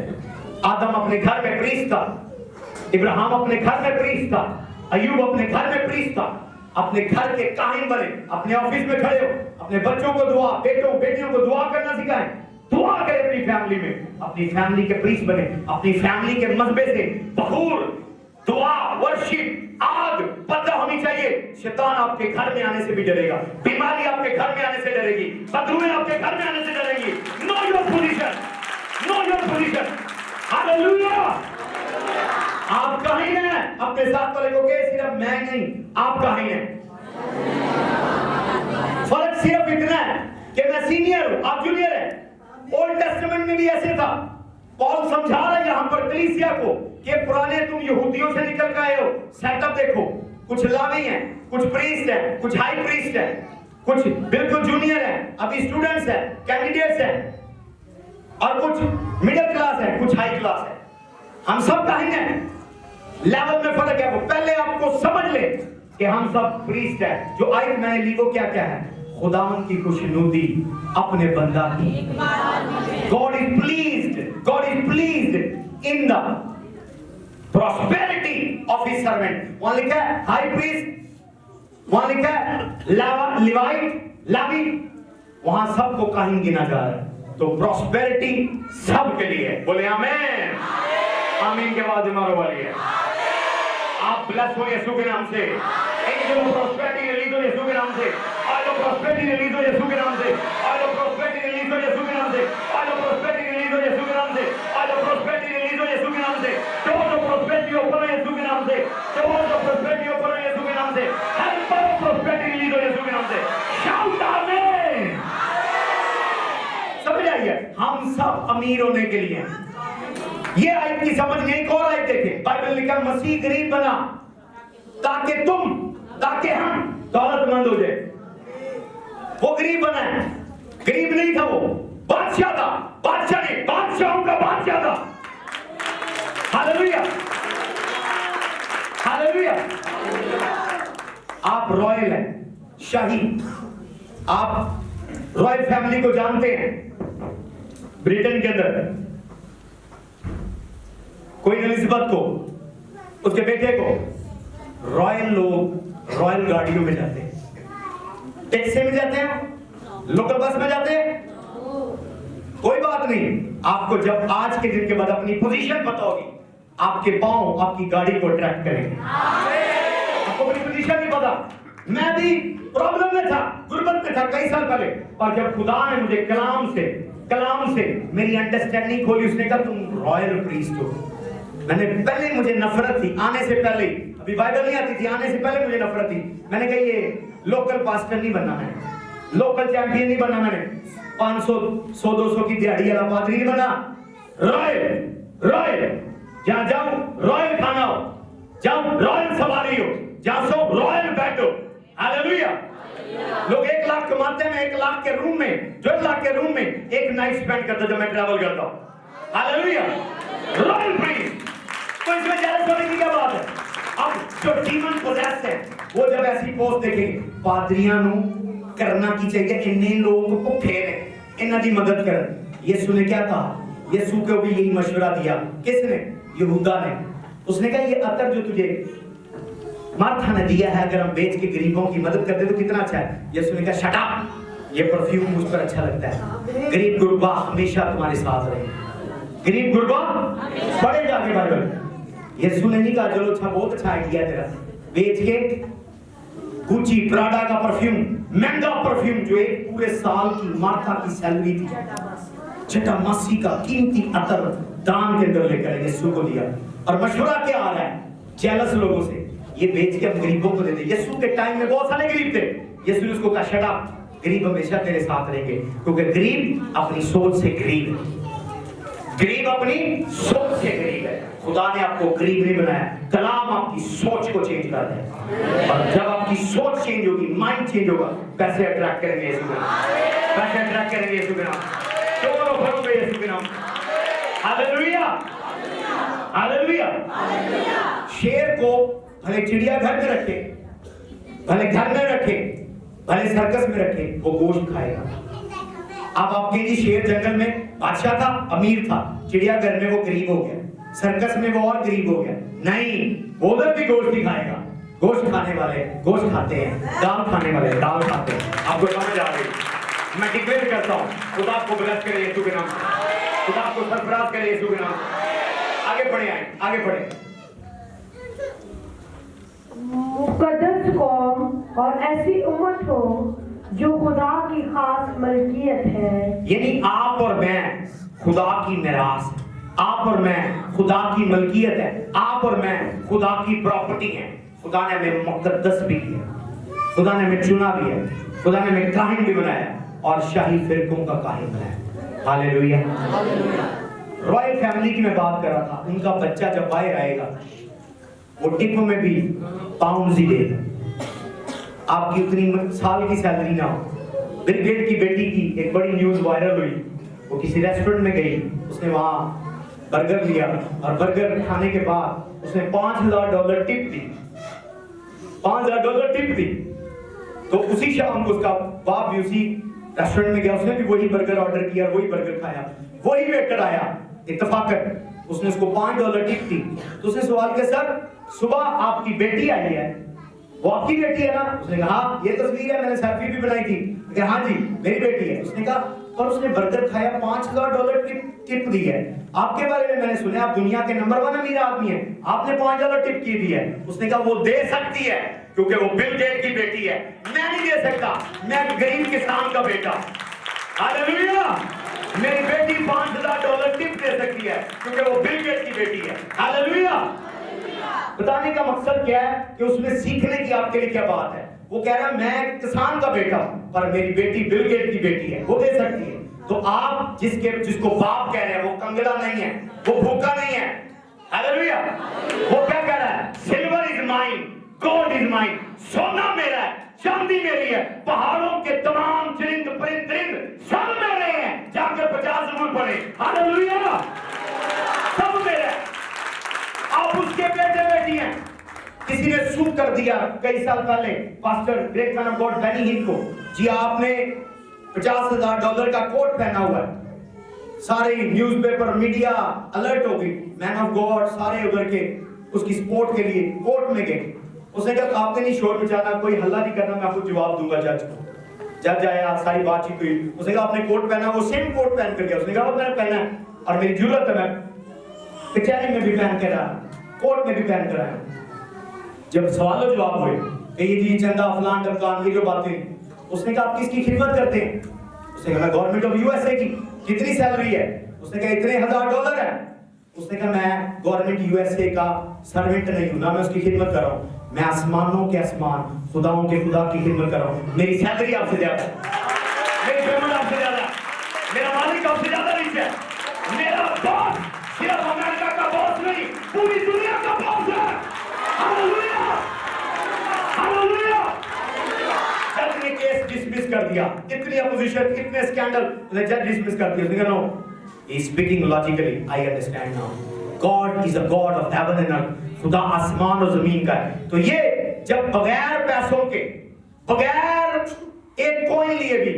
आदम अपने घर में प्रीस्ट था, इब्राहिम अपने घर में प्रीस्ट था, अय्यूब अपने घर में प्रीस्ट था। अपने घर के काहिन बने, अपने ऑफिस में खड़े हो, अपने बच्चों को दुआ, बेटों बेटियों को दुआ करना सिखाएं, दुआ करें अपनी फैमिली में, अपनी फैमिली के प्रीस्ट बने, अपनी फैमिली के मजबे से बखूर, दुआ, वर्शिप, आग पैदा होनी चाहिए। शैतान आपके घर में आने से भी डरेगा, बीमारी आपके घर में आने से डरेगी, बदबूएं आपके घर में आने से डरेगी। Know your position, know your position. Hallelujah. आप कहीं हैं, अपने साथ वाले को कहे सिर्फ मैं नहीं, आप कहीं हैं। फर्क सिर्फ इतना है कि मैं सीनियर हूं, आप जूनियर हैं। ओल्ड टेस्टामेंट में भी ऐसे था। पौल समझा रहा है यहां पर कलीसिया को कि पुराने तुम यहूदियों से निकल के आए हो। सेटअप देखो, कुछ लावी हैं, कुछ प्रीस्ट हैं, कुछ हाई प्रीस्ट हैं, कुछ बिल्कुल जूनियर हैं, अभी स्टूडेंट्स हैं, कैंडिडेट्स हैं, और कुछ मिडिल क्लास है, कुछ हाई क्लास है। हम सब कहीं हैं, लेवल में फर्क है। वो पहले आपको समझ ले कि हम सब प्रीस्ट है। जो आयत मैंने ली वो क्या क्या है? खुदावन की खुशनुदी अपने बंदा की। God is pleased in the prosperity of his servant. वहां लिखा है हाई प्रीस्ट, वहां लिखा है लेवाइट, लावी, वहां सबको काहिन गिना जा रहा है। तो प्रॉस्पेरिटी सबके लिए है। बोले आमीन। आमीन के बाद मारो वाली है। आप ब्लेस हो यीशु के नाम से। एंजल ऑफ प्रॉस्पेरिटी रिलीज हो यीशु के नाम से। ऑयल ऑफ प्रॉस्पेरिटी रिलीज हो यीशु के नाम से। ऑयल ऑफ प्रॉस्पेरिटी रिलीज हो यीशु के नाम से। ऑयल ऑफ प्रॉस्पेरिटी रिलीज हो यीशु के नाम से। ऑयल ऑफ प्रॉस्पेरिटी रिलीज हो यीशु के नाम से। डोर्स ऑफ प्रॉस्पेरिटी ओपन हो यीशु के नाम से। डोर्स ऑफ प्रॉस्पेरिटी ओपन हो यीशु के नाम से। हेल्पर ऑफ प्रॉस्पेरिटी रिलीज हो यीशु के नाम से। शाउट आमीन। समझ आइए, हम सब अमीर होने के लिए हैं। ये आयत की समझ नहीं। एक और आयत देखें, बाइबल लिखा मसीह गरीब बना ताकि हम दौलतमंद हो जाए। वो गरीब बना है, गरीब नहीं था, वो बादशाह था। बादशाह नहीं, बादशाहों का बादशाह था। Hallelujah, hallelujah. आप रॉयल हैं, शाही। आप रॉयल फैमिली को जानते हैं। ब्रिटेन के अंदर क्वीन एलिजाबेथ को, उसके बेटे को रॉयल लोग रॉयल गाड़ियों में जाते हैं, टैक्सी में जाते हैं, लोकल बस में जाते हैं। कोई बात नहीं, आपको जब आज के दिन के बाद अपनी पोजीशन पता होगी, आपके पांव आपकी गाड़ी को अट्रैक्ट करेंगे। आपको अपनी पोजीशन नहीं पता। मैं भी प्रॉब्लम में था, गुर्बत में था कई साल पहले, और जब खुदा ने मुझे कलाम से मेरी अंडरस्टैंडिंग खोली, उसने कहा तुम रॉयल प्रीस्ट हो। मैंने पहले, मुझे नफरत थी आने से पहले, अभी बाइबल नहीं आती थी, आने से पहले मुझे नफरत थी। मैंने कहा ये लोकल पास्टर नहीं बनना, मैंने लोकल चैंपियन नहीं बनना, मैंने 500 100-200 की दिहाड़ी वाला पादरी नहीं बना। रॉयल जहां जाओ रॉयल खाना हो, जाओ रॉयल सवारी हो, जहां सो रॉयल बैठ हो। हालेलुया। लोग 1 लाख कमाते हैं, मैं 1 लाख के रूम में, 1.5 लाख के रूम में एक नाइट स्पेंड करता जब मैं ट्रैवल करता हूं। हालेलुया। Royal priest. तो इसमें जेलस होने की क्या बात है? अब जो डीमन पोजेस्ड है वो जब ऐसी पोस्ट देखेंगे, पादरियां नु करना की चाहिए, इन्ने लोगों को भुखे ने, इन्हां दी मदद कर। यीशु ने क्या कहा? यीशु को भी यही मशवरा दिया। किसने? यहूदा ने। उसने कहा ये अतर जो तुझे मार्था ने दिया है, अगर हम बेच के गरीबों की मदद करते तो कितना अच्छा है। यीशु ने कहा शट अप, ये परफ्यूम मुझ पर अच्छा लगता है। गरीब गुरबा हमेशा तुम्हारे साथ रहे। गरीब गुरबा पढ़े जाके बाइबल। यीशु ने नहीं कहा चलो अच्छा, बहुत अच्छा आइडिया तेरा, बेच के गुची प्राडा का परफ्यूम, महंगा परफ्यूम जो एक पूरे साल की मार्था की सैलरी थी, छठा मासी का कीमती अतर दान के अंदर लेकर यीशु को दिया। और मशवरा क्या आ रहा है जेलस लोगों से, ये बेच के हम गरीबों को दे दे। यीशु के टाइम में बहुत सारे गरीब थे, यीशु ने उसको कहा शट अप, गरीब हमेशा तेरे साथ रहेंगे, क्योंकि गरीब अपनी सोच से गरीब है। गरीब अपनी सोच से गरीब है। खुदा ने आपको गरीब नहीं बनाया, कलाम आपकी सोच को चेंज कर दे। और जब आपकी सोच चेंज होगी, माइंड चेंज होगा, पैसे अट्रैक्ट करेंगे यीशु के नाम, पैसे अट्रैक्ट करेंगे यीशु के नाम, चोरों भरोगे यीशु के नाम। Hallelujah, hallelujah. शेर को भले चिड़ियाघर में रखे, भले घर में रखे, भले सर्कस में रखे, वो गोश्त खाएगा। अब आपके लिए शेर जंगल में बादशाह था, अमीर था, चिड़ियाघर में वो गरीब हो गया, सर्कस में वो और गरीब हो गया। नहीं, वो उधर भी गोश्त ही खाएगा। गोश्त खाने वाले गोश्त खाते हैं, दाल खाने वाले दाल खाते हैं। आपको समझ आ गई? मैं डिक्लेयर करता हूँ, खुदा आपको ब्लेस करे यीशु के नाम, खुदा आपको सरफराज करे यीशु के नाम। आगे बढ़े, आगे बढ़े। मुकद्दस कौम और ऐसी उम्मत हो जो खुदा की खास मलकियत है। यानी आप और मैं खुदा की मिरास है, आप और मैं खुदा की मलकियत है, आप और मैं खुदा की प्रॉपर्टी है। खुदा ने हमें मुकद्दस भी किया, खुदा ने हमें चुना भी है, खुदा ने हमें काहिन भी बनाया और शाही फिरकों का काहिन बनाया। हालेलुया। रॉयल फैमिली की मैं बात कर रहा था, उनका बच्चा जब बाहर आएगा वो टिप में भी पाउंड ही देगा। आपकी उतनी साल की सैलरी ना हो। बिल गेट की बेटी की एक बड़ी न्यूज वायरल हुई, वो किसी रेस्टोरेंट में गई, उसने वहां बर्गर लिया और बर्गर खाने के बाद उसने $5,000 टिप दी, $5,000 टिप दी। तो उसी शाम को उसका बाप भी उसी रेस्टोरेंट में गया, उसने भी वही बर्गर ऑर्डर किया, वही बर्गर खाया, वही वेटर आया, इत्तेफाकन उसने उसको $5 टिप दी। तो उसने सवाल किया, सर सुबह आपकी बेटी आई है, वो आपकी बेटी है ना? उसने कहा हाँ, ये तस्वीर है, मैंने सेल्फी भी बनाई थी। हाँ जी मेरी बेटी है। उसने कहा पर उसने बर्गर खाया, $5,000 टिप दी है। आपके बारे में मैंने सुना आप दुनिया के नंबर 1 अमीर आदमी है, आपने $5 टिप की दी है। उसने कहा वो दे सकती है क्योंकि वो बिल गेट की बेटी है, मैं नहीं दे सकता, मैं गरीब किसान का बेटा। हालेलुया। मेरी बेटी $5,000 टिप दे सकती है क्योंकि वो बिल गेट की बेटी है। हालेलुया। बताने का मकसद क्या है कि उसमें सीखने की आपके लिए क्या बात है। वो कह रहा है मैं किसान का बेटा हूं पर मेरी बेटी बिल गेट की बेटी है, वो दे सकती है। तो आप जिसको बाप कह रहे हैं वो कंगला नहीं है, वो भूखा नहीं है। हालेलुया। वो क्या कह रहा है? Silver is mine, gold is mine, सोना मेरा है, चांदी मेरी है, पहाड़ों के तमाम चरिंद परिंद सब मेरे हैं, जाकर 50 रूपये पड़े। हालेलुया। सब मेरे हैं, आप उसके बेटे बेटी हैं। किसी ने सूट कर दिया कई साल पहले pastor great man of God Benny Hinn को, जी आपने $50,000 का कोट पहना हुआ है। सारे न्यूज़पेपर मीडिया अलर्ट हो गई, मैन ऑफ गॉड सारे उधर के उसकी सपोर्ट के लिए कोर्ट में गए। उसने कहा आपने नहीं शोर मचाना, कोई हल्ला नहीं करना, मैं आपको जवाब दूंगा जज को। जज आया, सारी बातचीत हुई, उसने कहा आपने कोट पहना, वो सेम कोट पहन कर गया। उसने कहा मैंने पहना है और मेरी जरूरत है, मैं कचहरी में भी पहन कर आया, कोर्ट में भी पहन कर आया। जब सवालों जवाब हुए कि ये जी चंदा फलान टमकान की जो बातें, उसने कहा आप किसकी खिदमत करते हैं? उसने कहा मैं गवर्नमेंट ऑफ यूएसए की। कितनी सैलरी है? उसने कहा इतने $1,000 है। उसने कहा मैं गवर्नमेंट यूएसए का सर्वेंट नहीं हूं ना, मैं उसकी खिदमत कर रहा हूं, मैं आसमानों के आसमान खुदाओं के खुदा की खिदमत कर रहा हूं। मेरी सैलरी आपसे ज्यादा है, मेरी पेमेंट आपसे ज्यादा है, मेरा मालिक आपसे ज्यादा रिच है, मेरा बॉस सिर्फ अमेरिका का बॉस नहीं पूरी दुनिया का बॉस है। Hallelujah, hallelujah. जज ने केस डिसमिस कर दिया, इतनी अपोजिशन, इतने स्कैंडल, जज डिसमिस कर दिया। उसने कहा no, he is speaking logically, I understand now. God is a God of heaven and earth. खुदा आसमान और जमीन का है। तो ये जब बगैर पैसों के, बगैर एक कॉइन लिए भी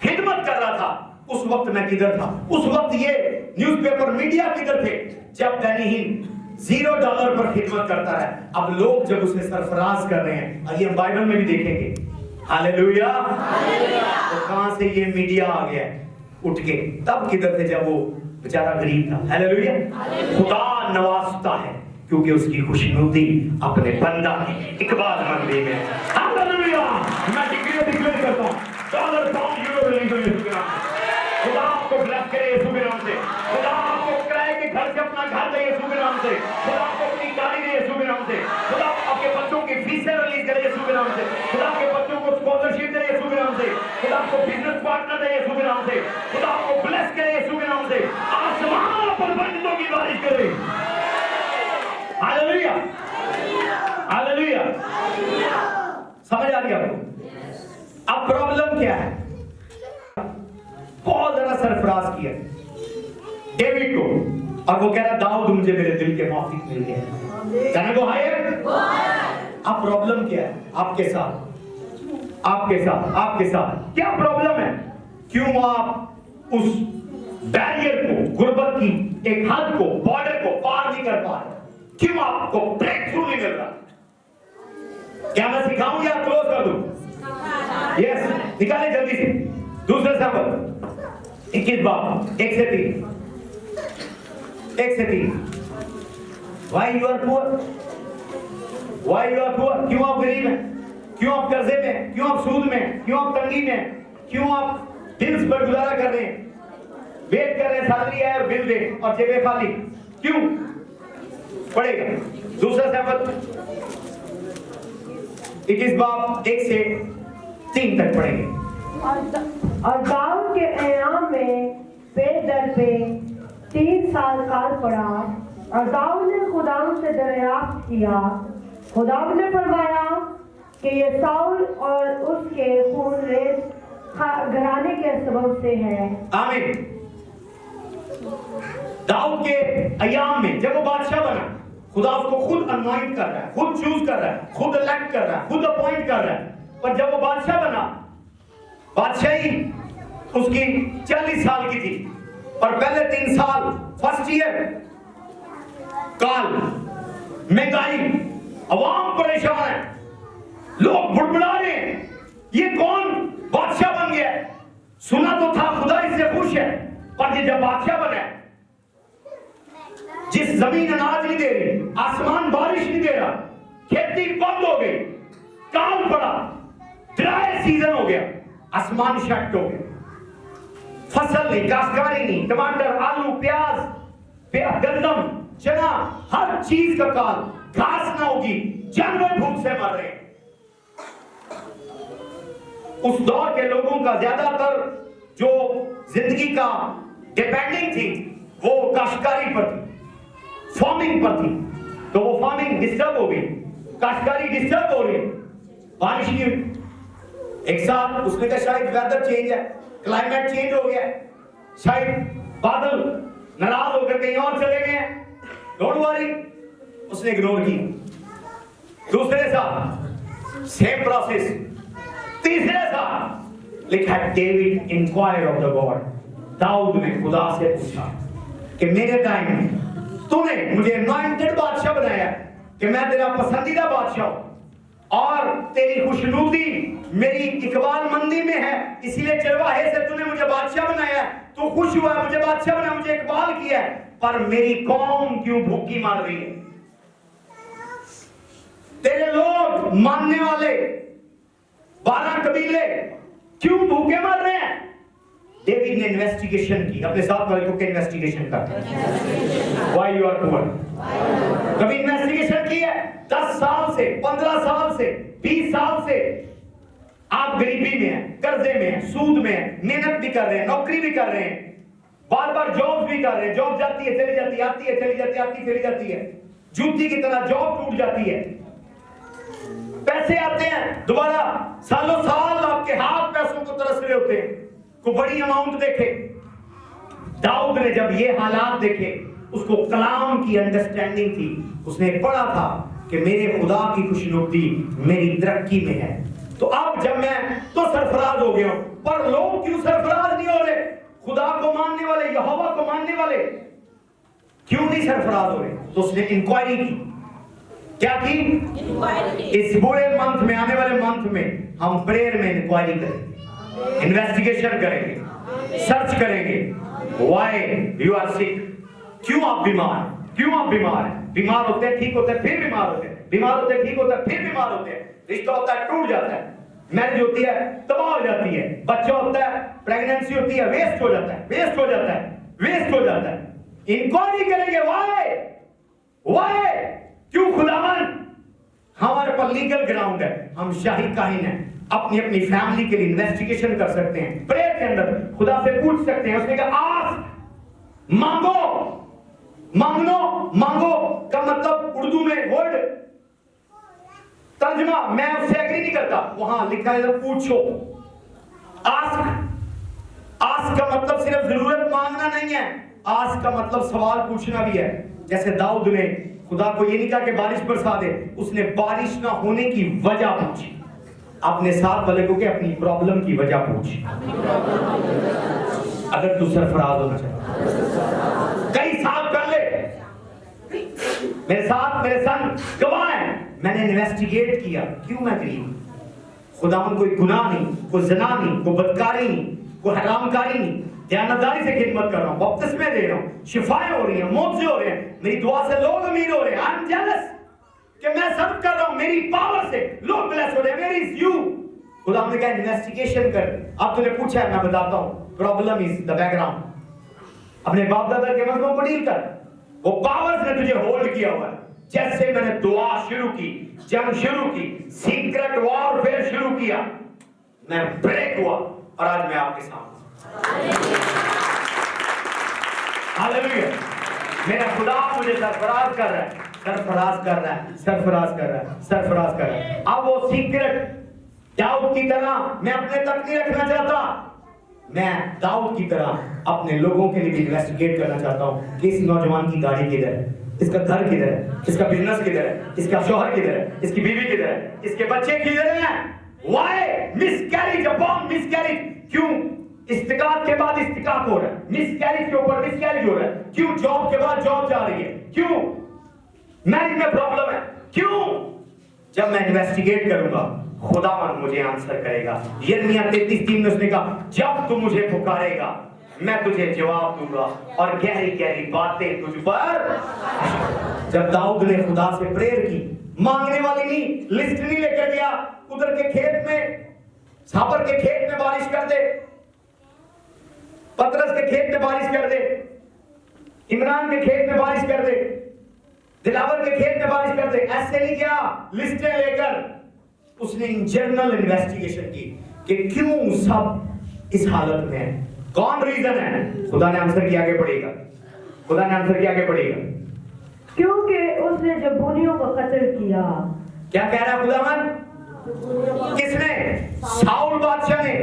खिदमत कर रहा था, उस वक्त मैं किधर था? उस वक्त ये न्यूज़पेपर मीडिया किधर थे? जब बेनी हिन $0 पर खिदमत करता है। अब लोग जब उसे सरफराज कर रहे हैं, अभी हम बाइबल में भी देखेंगे। हालेलुया। तो कहां से ये मीडिया आ गया उठ के? तब किधर थे जब वो बेचारा गरीब था। हालेलुया। खुदा नवाजता है क्योंकि उसकी खुशनुदी अपने बंदा की इकबाल-मंदी में। हालेलुया। मैं डिक्लेयर करता हूं, डॉलर पाउंड यूरो रिलीज हो यीशु के नाम से। खुदा आपको ब्लेस करे यीशु के नाम से। खुदा आपको किराए के घर से अपना घर दे यीशु के नाम से। खुदा आपको अपनी गाड़ी दे यीशु के नाम से। खुदा आपके बच्चों की फीसें रिलीज करे यीशु के नाम से। खुदा आपके बच्चों को स्कॉलरशिप दे यीशु के नाम से। खुदा आपको बिजनेस पार्टनर दे यीशु के नाम से। खुदा आपको ब्लेस करे यीशु के नाम से। आसमान पर बरकतों की बारिश करे। Hallelujah, hallelujah. समझ आ रही है आपको? अब प्रॉब्लम क्या है? बहुत ज्यादा सरफराज किया डेविड को, और वो कह रहा दाऊद मुझे मेरे दिल के माफिक मिल गया। कहने को हायर। अब प्रॉब्लम क्या है आपके साथ? आपके साथ क्या प्रॉब्लम है? क्यों आप उस बैरियर को, गुर्बत की एक हद को, बॉर्डर को पार नहीं कर पा रहे? क्यों आपको ब्रेक थ्रू नहीं मिल रहा? क्या मैं सिखाऊं या क्लोज कर दूं? यस, निकाले जल्दी से। दूसरा सवाल 21 बाब 1 से 3। Why you are poor? क्यों आप गरीब हैं? क्यों आप कर्जे में? क्यों आप सूद में? क्यों आप तंगी में? क्यों आप बिल्स पर गुजारा कर रहे हैं? वेट कर रहे हैं सैलरी आए और बिल दे और जेबें खाली? क्यों? पढ़ेगा दूसरा सवाल 21 बाब 1 से 3 तक पढ़ेंगे। और दाऊद के ऐयाम में पे दर पे 3 साल काल पड़ा, और दाऊद ने खुदावंद से दरियाफ्त किया। खुदावंद ने फरमाया कि ये साउल और उसके खून रेत घराने के सबब से है। आमीन। दाऊद के अय्याम में जब वो बादशाह बना, खुदा उसको खुद अनॉइंट कर रहा है, खुद चूज कर रहा है, खुद इलेक्ट कर रहा है, खुद अपॉइंट कर रहा है। पर जब वो बादशाह बना, बादशाही उसकी 40 साल की थी, और पहले 3 साल फर्स्ट ईयर काल, महंगाई, अवाम परेशान है, लोग बुड़बुड़ा रहे हैं, ये कौन बादशाह बन गया? सुना तो था खुदा इससे खुश है, पर ये जब बादशाह बना, जिस जमीन अनाज नहीं दे रही, आसमान बारिश नहीं दे रहा, खेती बंद हो गई, काल पड़ा, ड्राई सीजन हो गया, आसमान शट हो गया, फसल नहीं, काश्तकारी नहीं, टमाटर, आलू, प्याज, गंदम, चना, हर चीज का काल, घास ना होगी, जानवर भूख से मर रहे हैं। उस दौर के लोगों का ज्यादातर जो जिंदगी का डिपेंडिंग थी वो काश्तकारी पर थी, फार्मिंग पर थी। तो वो फार्मिंग डिस्टर्ब हो गई, काश्तकारी डिस्टर्ब हो रही, बारिश नहीं हुई। एक साल उसने कहा शायद वेदर चेंज है, क्लाइमेट चेंज हो गया, शायद बादल नाराज होकर कहीं और चले गए, डोंट वरी, उसने इग्नोर की। दूसरे साल सेम प्रोसेस, तीसरे साल लिखा David inquire of the God, दाऊद ने खुदा से पूछा कि मेरे टाइम में तूने मुझे अनॉइंटेड बादशाह बनाया कि मैं तेरा पसंदीदा बादशाह हूं, और तेरी खुशनुदी मेरी इकबाल मंदी में है, इसीलिए चरवाहे से तूने मुझे बादशाह बनाया, तू खुश हुआ मुझे बादशाह बनाया, मुझे इकबाल किया, पर मेरी कौम क्यों भूखी मर रही है? तेरे लोग मानने वाले 12 कबीले क्यों भूखे मर रहे हैं? डेविड ने इन्वेस्टिगेशन की, अपने साथ वाले को इन्वेस्टिगेशन करते, व्हाई यू आर पुअर। कभी इन्वेस्टिगेशन की है? 10 साल से, 15 साल से, 20 साल से आप गरीबी में हैं, कर्जे में हैं, सूद में हैं, मेहनत भी कर रहे हैं, नौकरी भी कर रहे हैं, बार बार जॉब भी कर रहे हैं, जॉब जाती है चली जाती है, आती है चली जाती है, आती चली जाती है, जूती की तरह जॉब टूट जाती है, पैसे आते हैं दोबारा, सालों साल आपके हाथ पैसों को तरस रहे होते हैं, को बड़ी अमाउंट देखे। दाऊद ने जब ये हालात देखे, उसको कलाम की अंडरस्टैंडिंग थी, उसने पढ़ा था कि मेरे खुदा की खुशनुदी मेरी तरक्की में है। तो अब जब मैं तो सरफराज हो गया हूं, पर लोग क्यों सरफराज नहीं हो रहे? खुदा को मानने वाले, यहोवा को मानने वाले क्यों नहीं सरफराज हो रहे? तो उसने इंक्वायरी की। क्या की? इस बुरे मंथ में, आने वाले मंथ में हम प्रेयर में इंक्वायरी करेंगे, इन्वेस्टिगेशन करेंगे, सर्च करेंगे, व्हाई यू आर सिक, क्यों आप बीमार, क्यों आप बीमार हैं? बीमार होते हैं, ठीक होते हैं, फिर बीमार होते हैं, बीमार होते हैं, ठीक होते हैं, फिर बीमार होते हैं, रिश्ता होता है, टूट जाता है, मैरिज होती है, तबाह हो जाती है, बच्चा होता है, प्रेगनेंसी होती है, वेस्ट हो जाता है, वेस्ट हो जाता है, वेस्ट हो जाता है। इंक्वायरी करेंगे, व्हाई, व्हाई, क्यों? खुदावन हमारे पर लीगल ग्राउंड है, हम शाही काहिन हैं, अपनी अपनी फैमिली के लिए इन्वेस्टिगेशन कर सकते हैं, प्रेयर के अंदर खुदा से पूछ सकते हैं। उसने कहा आस्क, मांगो, मांगनो, मांगो का मतलब उर्दू में वर्ड तर्जमा मैं उससे एग्री नहीं करता, वहां लिखा है पूछो। आस्क, आस्क का मतलब सिर्फ जरूरत मांगना नहीं है, आस्क का मतलब सवाल पूछना भी है। जैसे दाऊद ने खुदा को ये नहीं कहा कि बारिश बरसा दे, उसने बारिश ना होने की वजह पूछी। अपने साथ वाले को कि अपनी प्रॉब्लम की वजह पूछी। अगर तू सरफराज होना चाहता, कई साल पहले मेरे साथ मेरे संग गवाह हैं, मैंने इन्वेस्टिगेट किया क्यों मैं गरीब हूं। खुदावन कोई गुनाह नहीं, कोई ज़िना नहीं, कोई बदकारी नहीं, कोई हरामकारी नहीं, दयानतदारी से खिदमत कर रहा हूं, बपतिस्मे दे रहा हूं, शिफाएं हो रही हैं, मौत हो रहे हैं, मेरी दुआ से लोग अमीर हो रहे हैं। आई एम जेलस कि मैं सर्व कर रहा हूं, मेरी पावर से लोग ब्लेस हो रहे हैं। Where is you? खुदा ने कहा इन्वेस्टिगेशन कर। अब तूने पूछा है, मैं बताता हूं। Problem is the background. अपने बाप दादा के मसलों को डील कर। वो पावर्स ने तुझे होल्ड किया हुआ है। जैसे मैंने दुआ शुरू की, जंग शुरू की, सीक्रेट वॉरफेयर शुरू किया, मैं ब्रेक हुआ और आज मैं आपके सामने। हालेलुया। मेरा खुदा मुझे सरफराज कर रहा है, सरफराज कर रहा है, सरफराज कर रहा है, सरफराज कर रहा है। अब वो सीक्रेट दाऊद की तरह मैं अपने तक नहीं रखना चाहता। मैं दाऊद की तरह अपने लोगों के लिए भी इन्वेस्टिगेट करना चाहता हूं कि इस नौजवान की गाड़ी किधर है, इसका घर किधर है, इसका बिजनेस किधर है, इसका शौहर किधर है, इसकी बीवी किधर है, इसके बच्चे किधर हैं। Why miscarriage upon miscarriage? क्यों इस्तिकात के बाद इस्तिकात हो रहा है, मिसकैरेज के ऊपर मिसकैरेज हो रहा है? क्यों जॉब के बाद जॉब जा रही है? क्यों मैरिज में प्रॉब्लम है? क्यों? जब मैं इन्वेस्टिगेट करूंगा खुदावन मुझे आंसर करेगा। यिर्मयाह 33:3 में उसने कहा जब तू मुझे पुकारेगा मैं तुझे जवाब दूंगा और गहरी गहरी बातें तुझ पर। जब दाऊद ने खुदा से प्रेयर की, मांगने वाली नहीं, लिस्ट नहीं लेकर गया, उधर के खेत में, सापर के खेत में बारिश कर दे, पतरस के खेत में बारिश कर दे, इमरान के खेत में बारिश कर दे, दिलावर के खेत में बारिश कर दे, ऐसे नहीं किया। लिस्टें लेकर उसने जर्नल इन्वेस्टिगेशन की कि क्यों सब इस हालत में है, कौन रीजन है। खुदा ने आंसर किया, आगे पढ़ेगा। खुदा ने आंसर किया, आगे पढ़ेगा। क्योंकि उसने जबूनियों को कत्ल किया। क्या कह रहा है खुदावन? किसने? शाऊल बादशाह ने।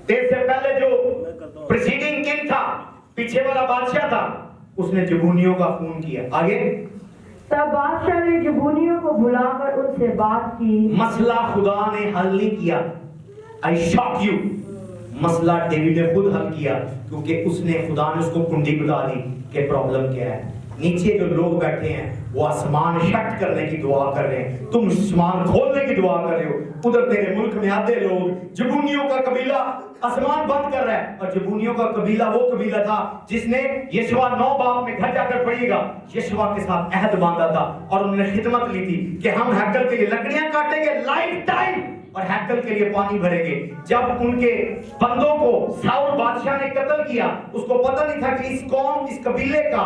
देश से पहले जो प्रीसीडिंग किंग था, पीछे वाला बादशाह था, उसने जबूनियों का खून किया। आगे तब बादशाह ने जबूनियों को बुलाकर उनसे बात की। मसला खुदा ने हल नहीं किया। आई शॉक यू। मसला डेविड ने खुद हल किया क्योंकि उसने, खुदा ने उसको कुंडी बता दी कि प्रॉब्लम क्या है। नीचे जो लोग बैठे हैं वो आसमान शट करने की दुआ कर रहे हैं, तुम आसमान खोलने की दुआ कर रहे हो। उधर तेरे मुल्क में आधे लोग, जबूनियों का कबीला आसमान बंद कर रहा है। और जबूनियों का कबीला वो कबीला था जिसने यशवा 9 बाब में घर जाकर पढ़िएगा, यशवा के साथ अहद बांधा था और उन्होंने खिदमत ली थी कि हम हैकल के लिए लकड़ियां काटेंगे लाइफ टाइम और हैकल के लिए पानी भरेंगे। जब उनके बंदों को शाऊल बादशाह ने कत्ल किया, उसको पता नहीं था कि इस कौम, इस कबीले का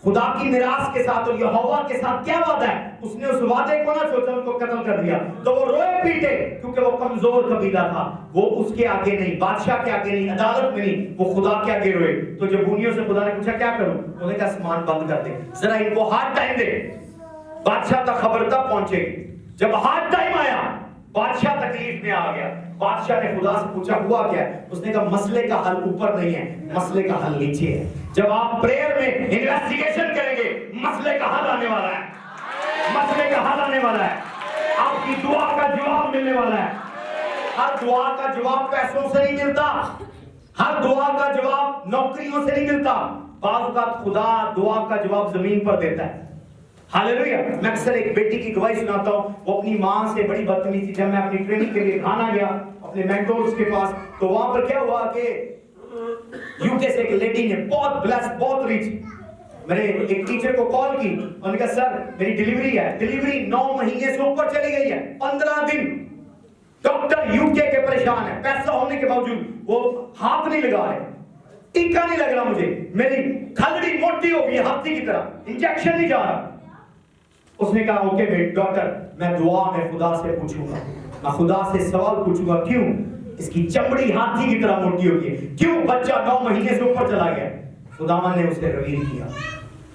खुदा की मिरास के साथ और यहोवा के साथ क्या वादा है। उसने उस वादे को ना सोचा, उनको कत्ल कर दिया। तो वो रोए पीटे क्योंकि वो कमजोर कबीला था। वो उसके आगे नहीं, बादशाह के आगे नहीं, अदालत में नहीं, वो खुदा के आगे रोए। तो जबूनियों से खुदा ने पूछा क्या करूं? उन्होंने कहा आसमान बंद कर दे, जरा इनको हार्ड टाइम दे, बादशाह तक खबर तब पहुंचेगी। जब हार्ड टाइम आया, बादशाह तकलीफ में आ गया। बादशाह ने खुदा से पूछा हुआ क्या? उसने कहा मसले का हल ऊपर नहीं है, मसले का हल नीचे है। जब आप प्रेयर में इन्वेस्टिगेशन करेंगे, मसले का हल आने वाला है, मसले का हल आने वाला है, आपकी दुआ का जवाब मिलने वाला है। हर दुआ का जवाब पैसों से नहीं मिलता, हर दुआ का जवाब नौकरियों से नहीं मिलता। बाज़ औक़ात खुदा दुआ का जवाब जमीन पर देता है। हालेलुया। मैं अक्सर एक बेटी की गवाही सुनाता हूँ, वो अपनी माँ से बड़ी बदतमीजी। जब मैं अपनी ट्रेनिंग के लिए घाना गया अपने मेंटोर्स के पास, तो वहां पर क्या हुआ कि यूके से एक लेडी ने, बहुत ब्लेस, बहुत रिच, मेरे एक टीचर को कॉल की। उन्होंने कहा सर मेरी डिलीवरी है, डिलीवरी 9 महीने से ऊपर चली गई है, 15 दिन। डॉक्टर यूके के परेशान है, पैसा होने के बावजूद वो हाथ नहीं लगा रहे, टीका नहीं लग रहा मुझे, मेरी खलड़ी मोटी हो गई हाथी की तरह, इंजेक्शन नहीं जा रहा। उसने कहा ओके बेट डॉक्टर, मैं दुआ में खुदा से पूछूंगा, मैं खुदा से सवाल पूछूंगा क्यों इसकी चमड़ी हाथी की तरह मोटी हो गई, क्यों बच्चा 9 महीने से ऊपर चला गया। खुदावन ने उसे रिवील किया,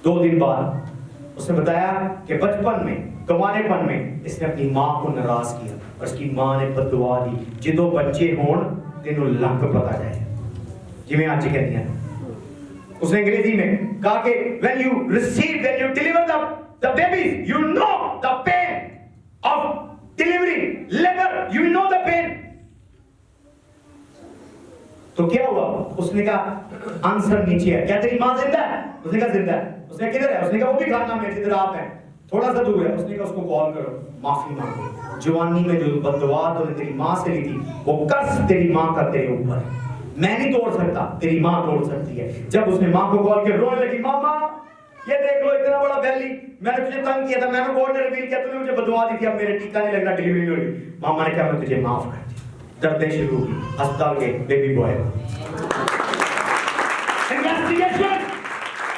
2 दिन बाद उसने बताया कि बचपन में, गंवारेपन में इसने अपनी माँ को नाराज किया और उसकी माँ ने बददुआ दी, जिदो बच्चे होण तेनू लंग पता जाए, जिवें आज कहती हैं। उसने अंग्रेजी में कहा कि when you deliver the babies, you know the pain of delivering labor, you know the pain. तो क्या हुआ? उसने कहा आंसर नीचे है। क्या तेरी माँ जिंदा है? उसने कहा जिंदा है। उसने किधर है? उसने कहा वो भी खाना में जिधर आप हैं, थोड़ा सा दूर है। उसने कहा उसको कॉल करो, माफी मांगो। जवानी में जो बददुआ तूने तेरी माँ से ली थी, वो कर्ज तेरी माँ का तेरे ऊपर, मैं नहीं तोड़ सकता, तेरी माँ तोड़ सकती है। जब उसने माँ को कॉल किया, रोने लगी, मामा ये देख लो इतना बड़ा वैली, मैंने तुझे तंग किया था, मैंने गॉड ने रिवील किया, तूने मुझे बददुआ दी थी, अब मेरे टीका नहीं लगना, डिलीवरी नहीं होगी। मामा ने कहा मैं तुझे माफ कर दी। दर्दें शुरू हुई अस्पताल के बेबी बॉय।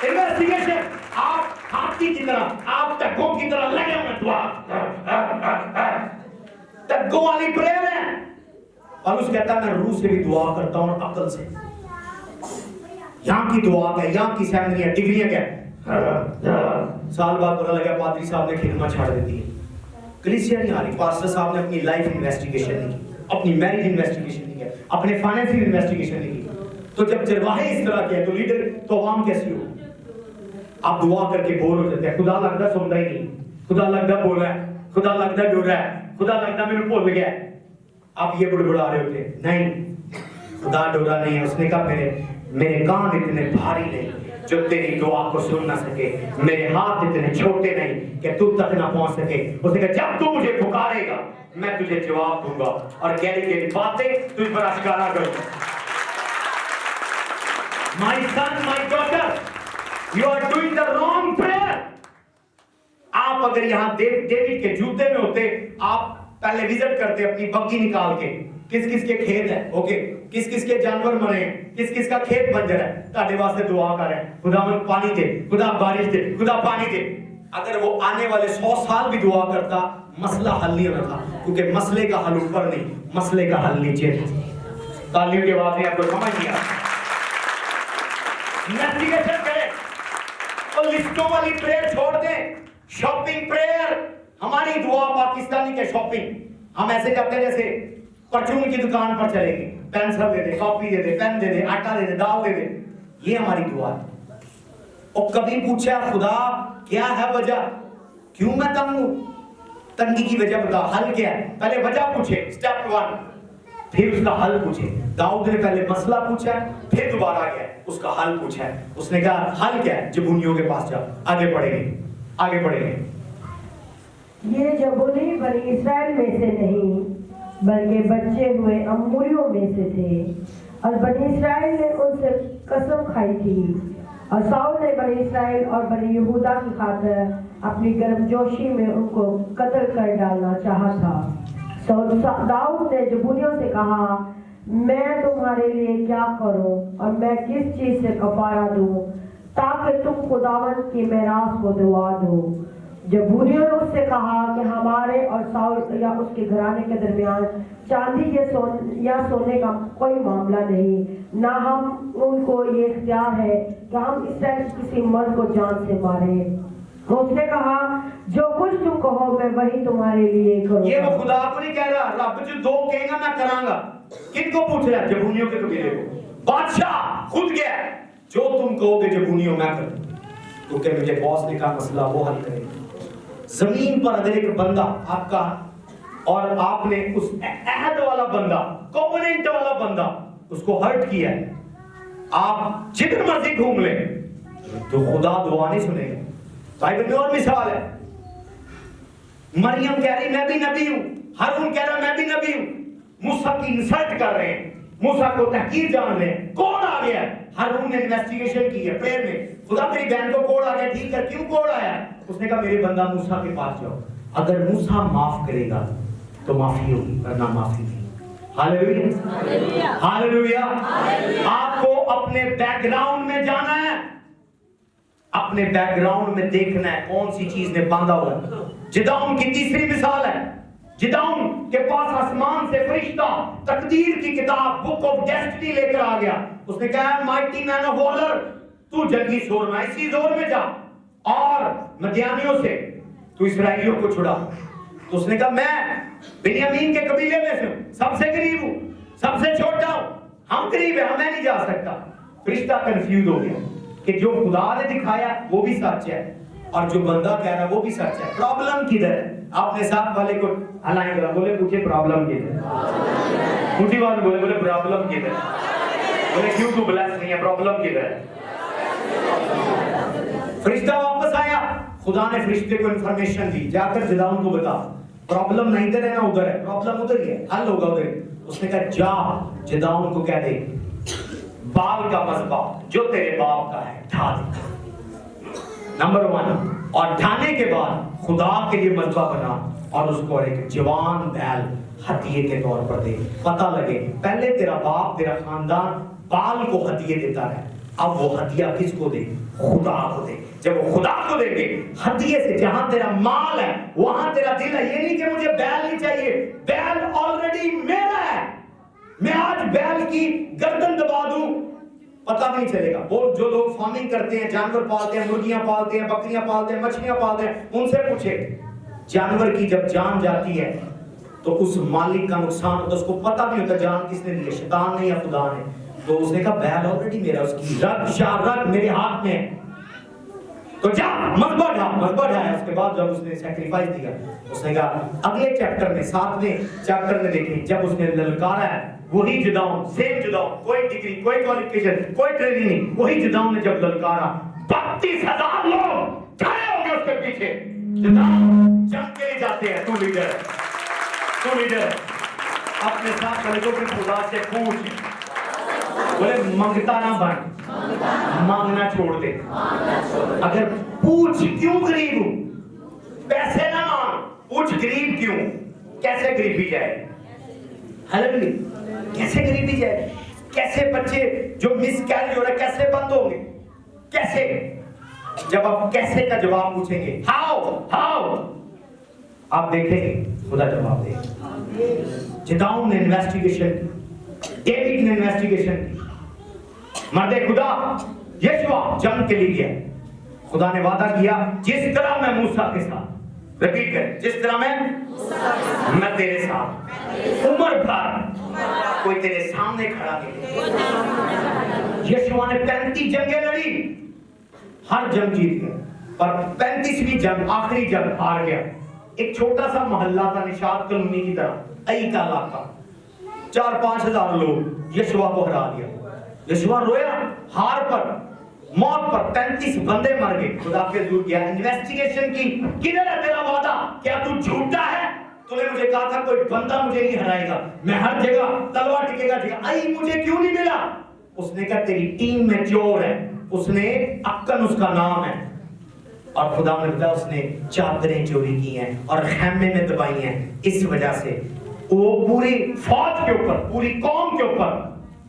इन्वेस्टिगेशन आप हाथी की तरह, आप टग्गों की तरह लगे हुए दुआ, टग्गों वाली प्रेयर है। और उस कहता है मैं रूह से भी दुआ करता हूं और अकल से। यहाँ की दुआ क्या, यहाँ की सैलरियां, डिग्रियां क्या। साल बाद पता लगा पादरी साहब ने खिदमत छाड़ दी है, कलीसिया नहीं आ रही, पास्टर साहब ने अपनी लाइफ इन्वेस्टिगेशन नहीं की, अपनी मैरिज इन्वेस्टिगेशन नहीं किया, अपने फाइनेंशियल इन्वेस्टिगेशन नहीं की। तो जब जरवाहे इस तरह के हैं तो लीडर तो आवाम कैसी हो? आप दुआ करके बोर हो जाते हैं, खुदा लगता सुनता ही नहीं, खुदा लगता बोल रहा है, खुदा लगता डर रहा है, खुदा लगता मेरे भूल गया। आप ये बुड़बुड़ा रहे होते, नहीं खुदा डोरा नहीं है। उसने कहा मेरे कान इतने भारी नहीं जो तेरी दुआ को सुन ना सके, मेरे हाथ इतने छोटे नहीं कि तू तक ना पहुंच सके। उसने कहा जब तू मुझे पुकारेगा मैं तुझे जवाब दूंगा और गहरी बातें तुझ पर आश्कारा करूंगा। My son, my daughter, you are doing the wrong prayer. आप अगर यहाँ डेविड के जूते में होते, आप पहले विजिट करते अपनी बग्गी निकाल के, किस किस के खेत है, ओके, किस किस के जानवर मरे हैं, किस किस का खेत बंजर है, ताकि वास्ते दुआ करें, खुदा मुझे पानी दे, खुदा बारिश दे, खुदा पानी दे। अगर वो आने वाले 100 साल भी दुआ करता, मसला हल नहीं होता, क्योंकि मसले का हल ऊपर नहीं, मसले का हल नीचे। तालियों की आवाज आपको समझ नहीं आता। इन्वेस्टिगेशन करें और लिस्टों वाली प्रेयर छोड़ दें, शॉपिंग प्रेयर। हमारी दुआ पाकिस्तानी के शॉपिंग, हम ऐसे करते हैं जैसे परचून की दुकान पर चलेंगे, पेंसिल दे दे, कॉपी दे दे, पेन दे दे, आटा दे दे, दाल दे दे, ये हमारी दुआ है। और कभी पूछा खुदा क्या है वजह, क्यों मैं तंग हूं, तंगी की वजह बता, हल क्या है। पहले वजह पूछे, स्टेप 1, फिर उसका हल पूछे। दाऊद ने पहले मसला पूछा, फिर दोबारा गया उसका हल पूछा है। उसने कहा हल क्या है, जबूनियों के पास जाओ, आगे बढ़ेंगे। ये जबूनी बनी इस्राएल में से नहीं बल्कि बच्चे हुए अमोरियों में से थे, और बनी इस्राएल ने उनसे कसम खाई थी। और साउल ने बनी इस्राएल और बनी यहूदा की खातिर अपनी गर्मजोशी में उनको कत्ल कर डालना चाहा था। दाऊद ने जबूनियों से कहा मैं तुम्हारे लिए क्या करूं और मैं किस चीज से कफारा दूं ताकि तुम खुदावंद की मेरास को दुआ दो। जबूनियों ने उससे कहा कि हमारे और साउल या उसके घराने के दरमियान चांदी या सोने का कोई मामला नहीं, ना हम उनको ये इख्तियार है कि हम इस तरह किसी मर्द को जान से मारे। उसने कहा जो कुछ तुम कहो मैं वही तुम्हारे लिए करूंगा। ये वो खुदा को नहीं कह रहा, रब जो दो कहेगा मैं करांगा। किनको पूछ रहा है? जबूनियों के कबीले को। बादशाह खुद गया, जो तुम कहोगे जबूनियों मैं कर दूं, क्योंकि मुझे बॉस ने कहा मसला वो हल करेगा। जमीन पर अगर एक बंदा आपका और आपने उस अहद वाला बंदा, कोवेनेंट वाला बंदा उसको हर्ट किया है, आप जिधर मर्जी घूम ले तो खुदा दुआ नहीं सुनेगा। बाइबल में और मिसाल है, मरियम कह रही मैं भी नबी हूं, हारून कह रहा मैं भी नबी हूं, मूसा की इंसल्ट कर रहे हैं, मूसा को तहकीर जान रहे हैं। कौन आ गया? हारून ने इन्वेस्टिगेशन की है प्रेयर में, खुदा मेरी बहन को कोड़ आ गया, ठीक है क्यों कोड़ आया? उसने कहा मेरे बंदा मूसा के पास जाओ, अगर मूसा माफ करेगा तो माफी होगी, वरना माफी नहीं। Hallelujah hallelujah. आपको अपने बैकग्राउंड में जाना है, अपने बैकग्राउंड में देखना है कौन सी चीज ने बांधा हुआ है। जिदाउन की तीसरी मिसाल है, जिदाउन के पास आसमान से फरिश्ता तकदीर की किताब बुक ऑफ डेस्टिनी लेकर आ गया। उसने कहा माइटी मैन ऑफ वॉलर, तू जंगी शोर में इसी जोर में जा, और मदियानियों से तू इसराइलियों को छुड़ा। तो उसने कहा मैं बिन्यामीन के कबीले में से हूं, सबसे गरीब हूं, सबसे छोटा हूं, हम गरीब है, मैं नहीं जा सकता। फरिश्ता कंफ्यूज हो गया कि जो खुदा ने दिखाया वो भी सच है और जो बंदा कह रहा है वो भी सच है, प्रॉब्लम किधर है? आपने साथ वाले को हलाए करा, बोले पूछे प्रॉब्लम किधर है? ऊंची बात बोले, बोले प्रॉब्लम किधर है? बोले क्यों तू ब्लेस नहीं है, प्रॉब्लम किधर है? फरिश्ता वापस आया, खुदा ने फरिश्ते को इंफॉर्मेशन दी, जाकर जिदाउन को बता प्रॉब्लम नहीं इधर है ना उधर है, प्रॉब्लम उधर ही है, हल होगा उधर। उसने कहा जा जिदाउन को कह दे बाल का मज़बा जो तेरे बाप का है ढा दे, नंबर 1। और ढाने के बाद खुदा के लिए मज़बा बना और उसको एक जवान बैल हदिये के तौर पर दे। पता लगे पहले तेरा बाप तेरा खानदान बाल को हदिये देता है, अब वो हदिया किसको दे? खुदा को दे। जब वो खुदा को देंगे हदिये से, जहां तेरा माल है वहां तेरा दिल है। ये नहीं कि मुझे बैल नहीं चाहिए, बैल ऑलरेडी मेरा है, मैं आज बैल की गर्दन दबा दूं पता नहीं चलेगा। वो जो लोग फार्मिंग करते हैं, जानवर पालते हैं, मुर्गियां पालते हैं, बकरियां पालते हैं, मछलियां पालते हैं, उनसे पूछे जानवर की जब जान जाती है तो उस मालिक का नुकसान होता है, उसको पता भी होता जान किसने दी है, शैतान ने या खुदा ने। तो उसने कहा बैल ऑलरेडी मेरा, उसकी रग मेरे हाथ में है, तो जा मज़बा ढाया। उसके बाद जब उसने सैक्रिफाइस दिया, उसने कहा अगले चैप्टर में 7वें चैप्टर में देखें, जब उसने ललकारा है वही जिदाउन, सेम जिदाउन, कोई डिग्री, कोई क्वालिफिकेशन, कोई ट्रेनिंग नहीं, वही जिदाउन ने जब ललकारा 32,000 लोग खड़े हो गए उसके पीछे। जिदाउन जंग के लिए जाते हैं, तू लीडर अपने साथ खड़े के खुदा से पूछ, बोले मंगता ना बन, मांगना छोड़ दे। अगर पूछ क्यों गरीब हूं, पैसे ना मांग, पूछ गरीब क्यों, कैसे गरीबी जाए? हालेलुया, कैसे गरीबी जाए? कैसे बच्चे जो मिसकैरेज हो रहा है कैसे बंद होंगे? कैसे? जब आप कैसे का जवाब पूछेंगे, हाउ आप देखेंगे खुदा जवाब देगा। जिदाउन ने इन्वेस्टिगेशन, डेविड ने इन्वेस्टिगेशन की, मर्दे खुदा यीशुआ जंग के लिए गया। खुदा ने वादा किया जिस तरह मैं मूसा के साथ, रिपीट कर, जिस तरह मैं तेरे साथ उम्र भर कोई तेरे सामने खड़ा नहीं। यीशुआ ने 35 जंगें लड़ी, हर जंग जीत गया, पर 35वीं जंग आखिरी जंग हार गया। एक छोटा सा मोहल्ला था निशात कॉलोनी की तरह, आई का इलाका, 4-5 हजार लोग यीशुआ को हरा दिया। यीशुआ रोया हार पर, मौत पर, 35 बंदे मर गए। खुदा के दूर गया, इन्वेस्टिगेशन की, किधर है तेरा वादा? क्या तू झूठा है? तूने मुझे कहा था कोई बंदा मुझे नहीं हराएगा, मैं हर जगह तलवार टिकेगा, आई मुझे क्यों नहीं मिला? उसने कहा तेरी टीम में चोर है, उसने अक्कन उसका नाम है, और खुदा ने बताया उसने चादरें चोरी की हैं और खैमे में दबाई हैं। इस वजह से वो पूरी फौज के ऊपर, पूरी कौम के ऊपर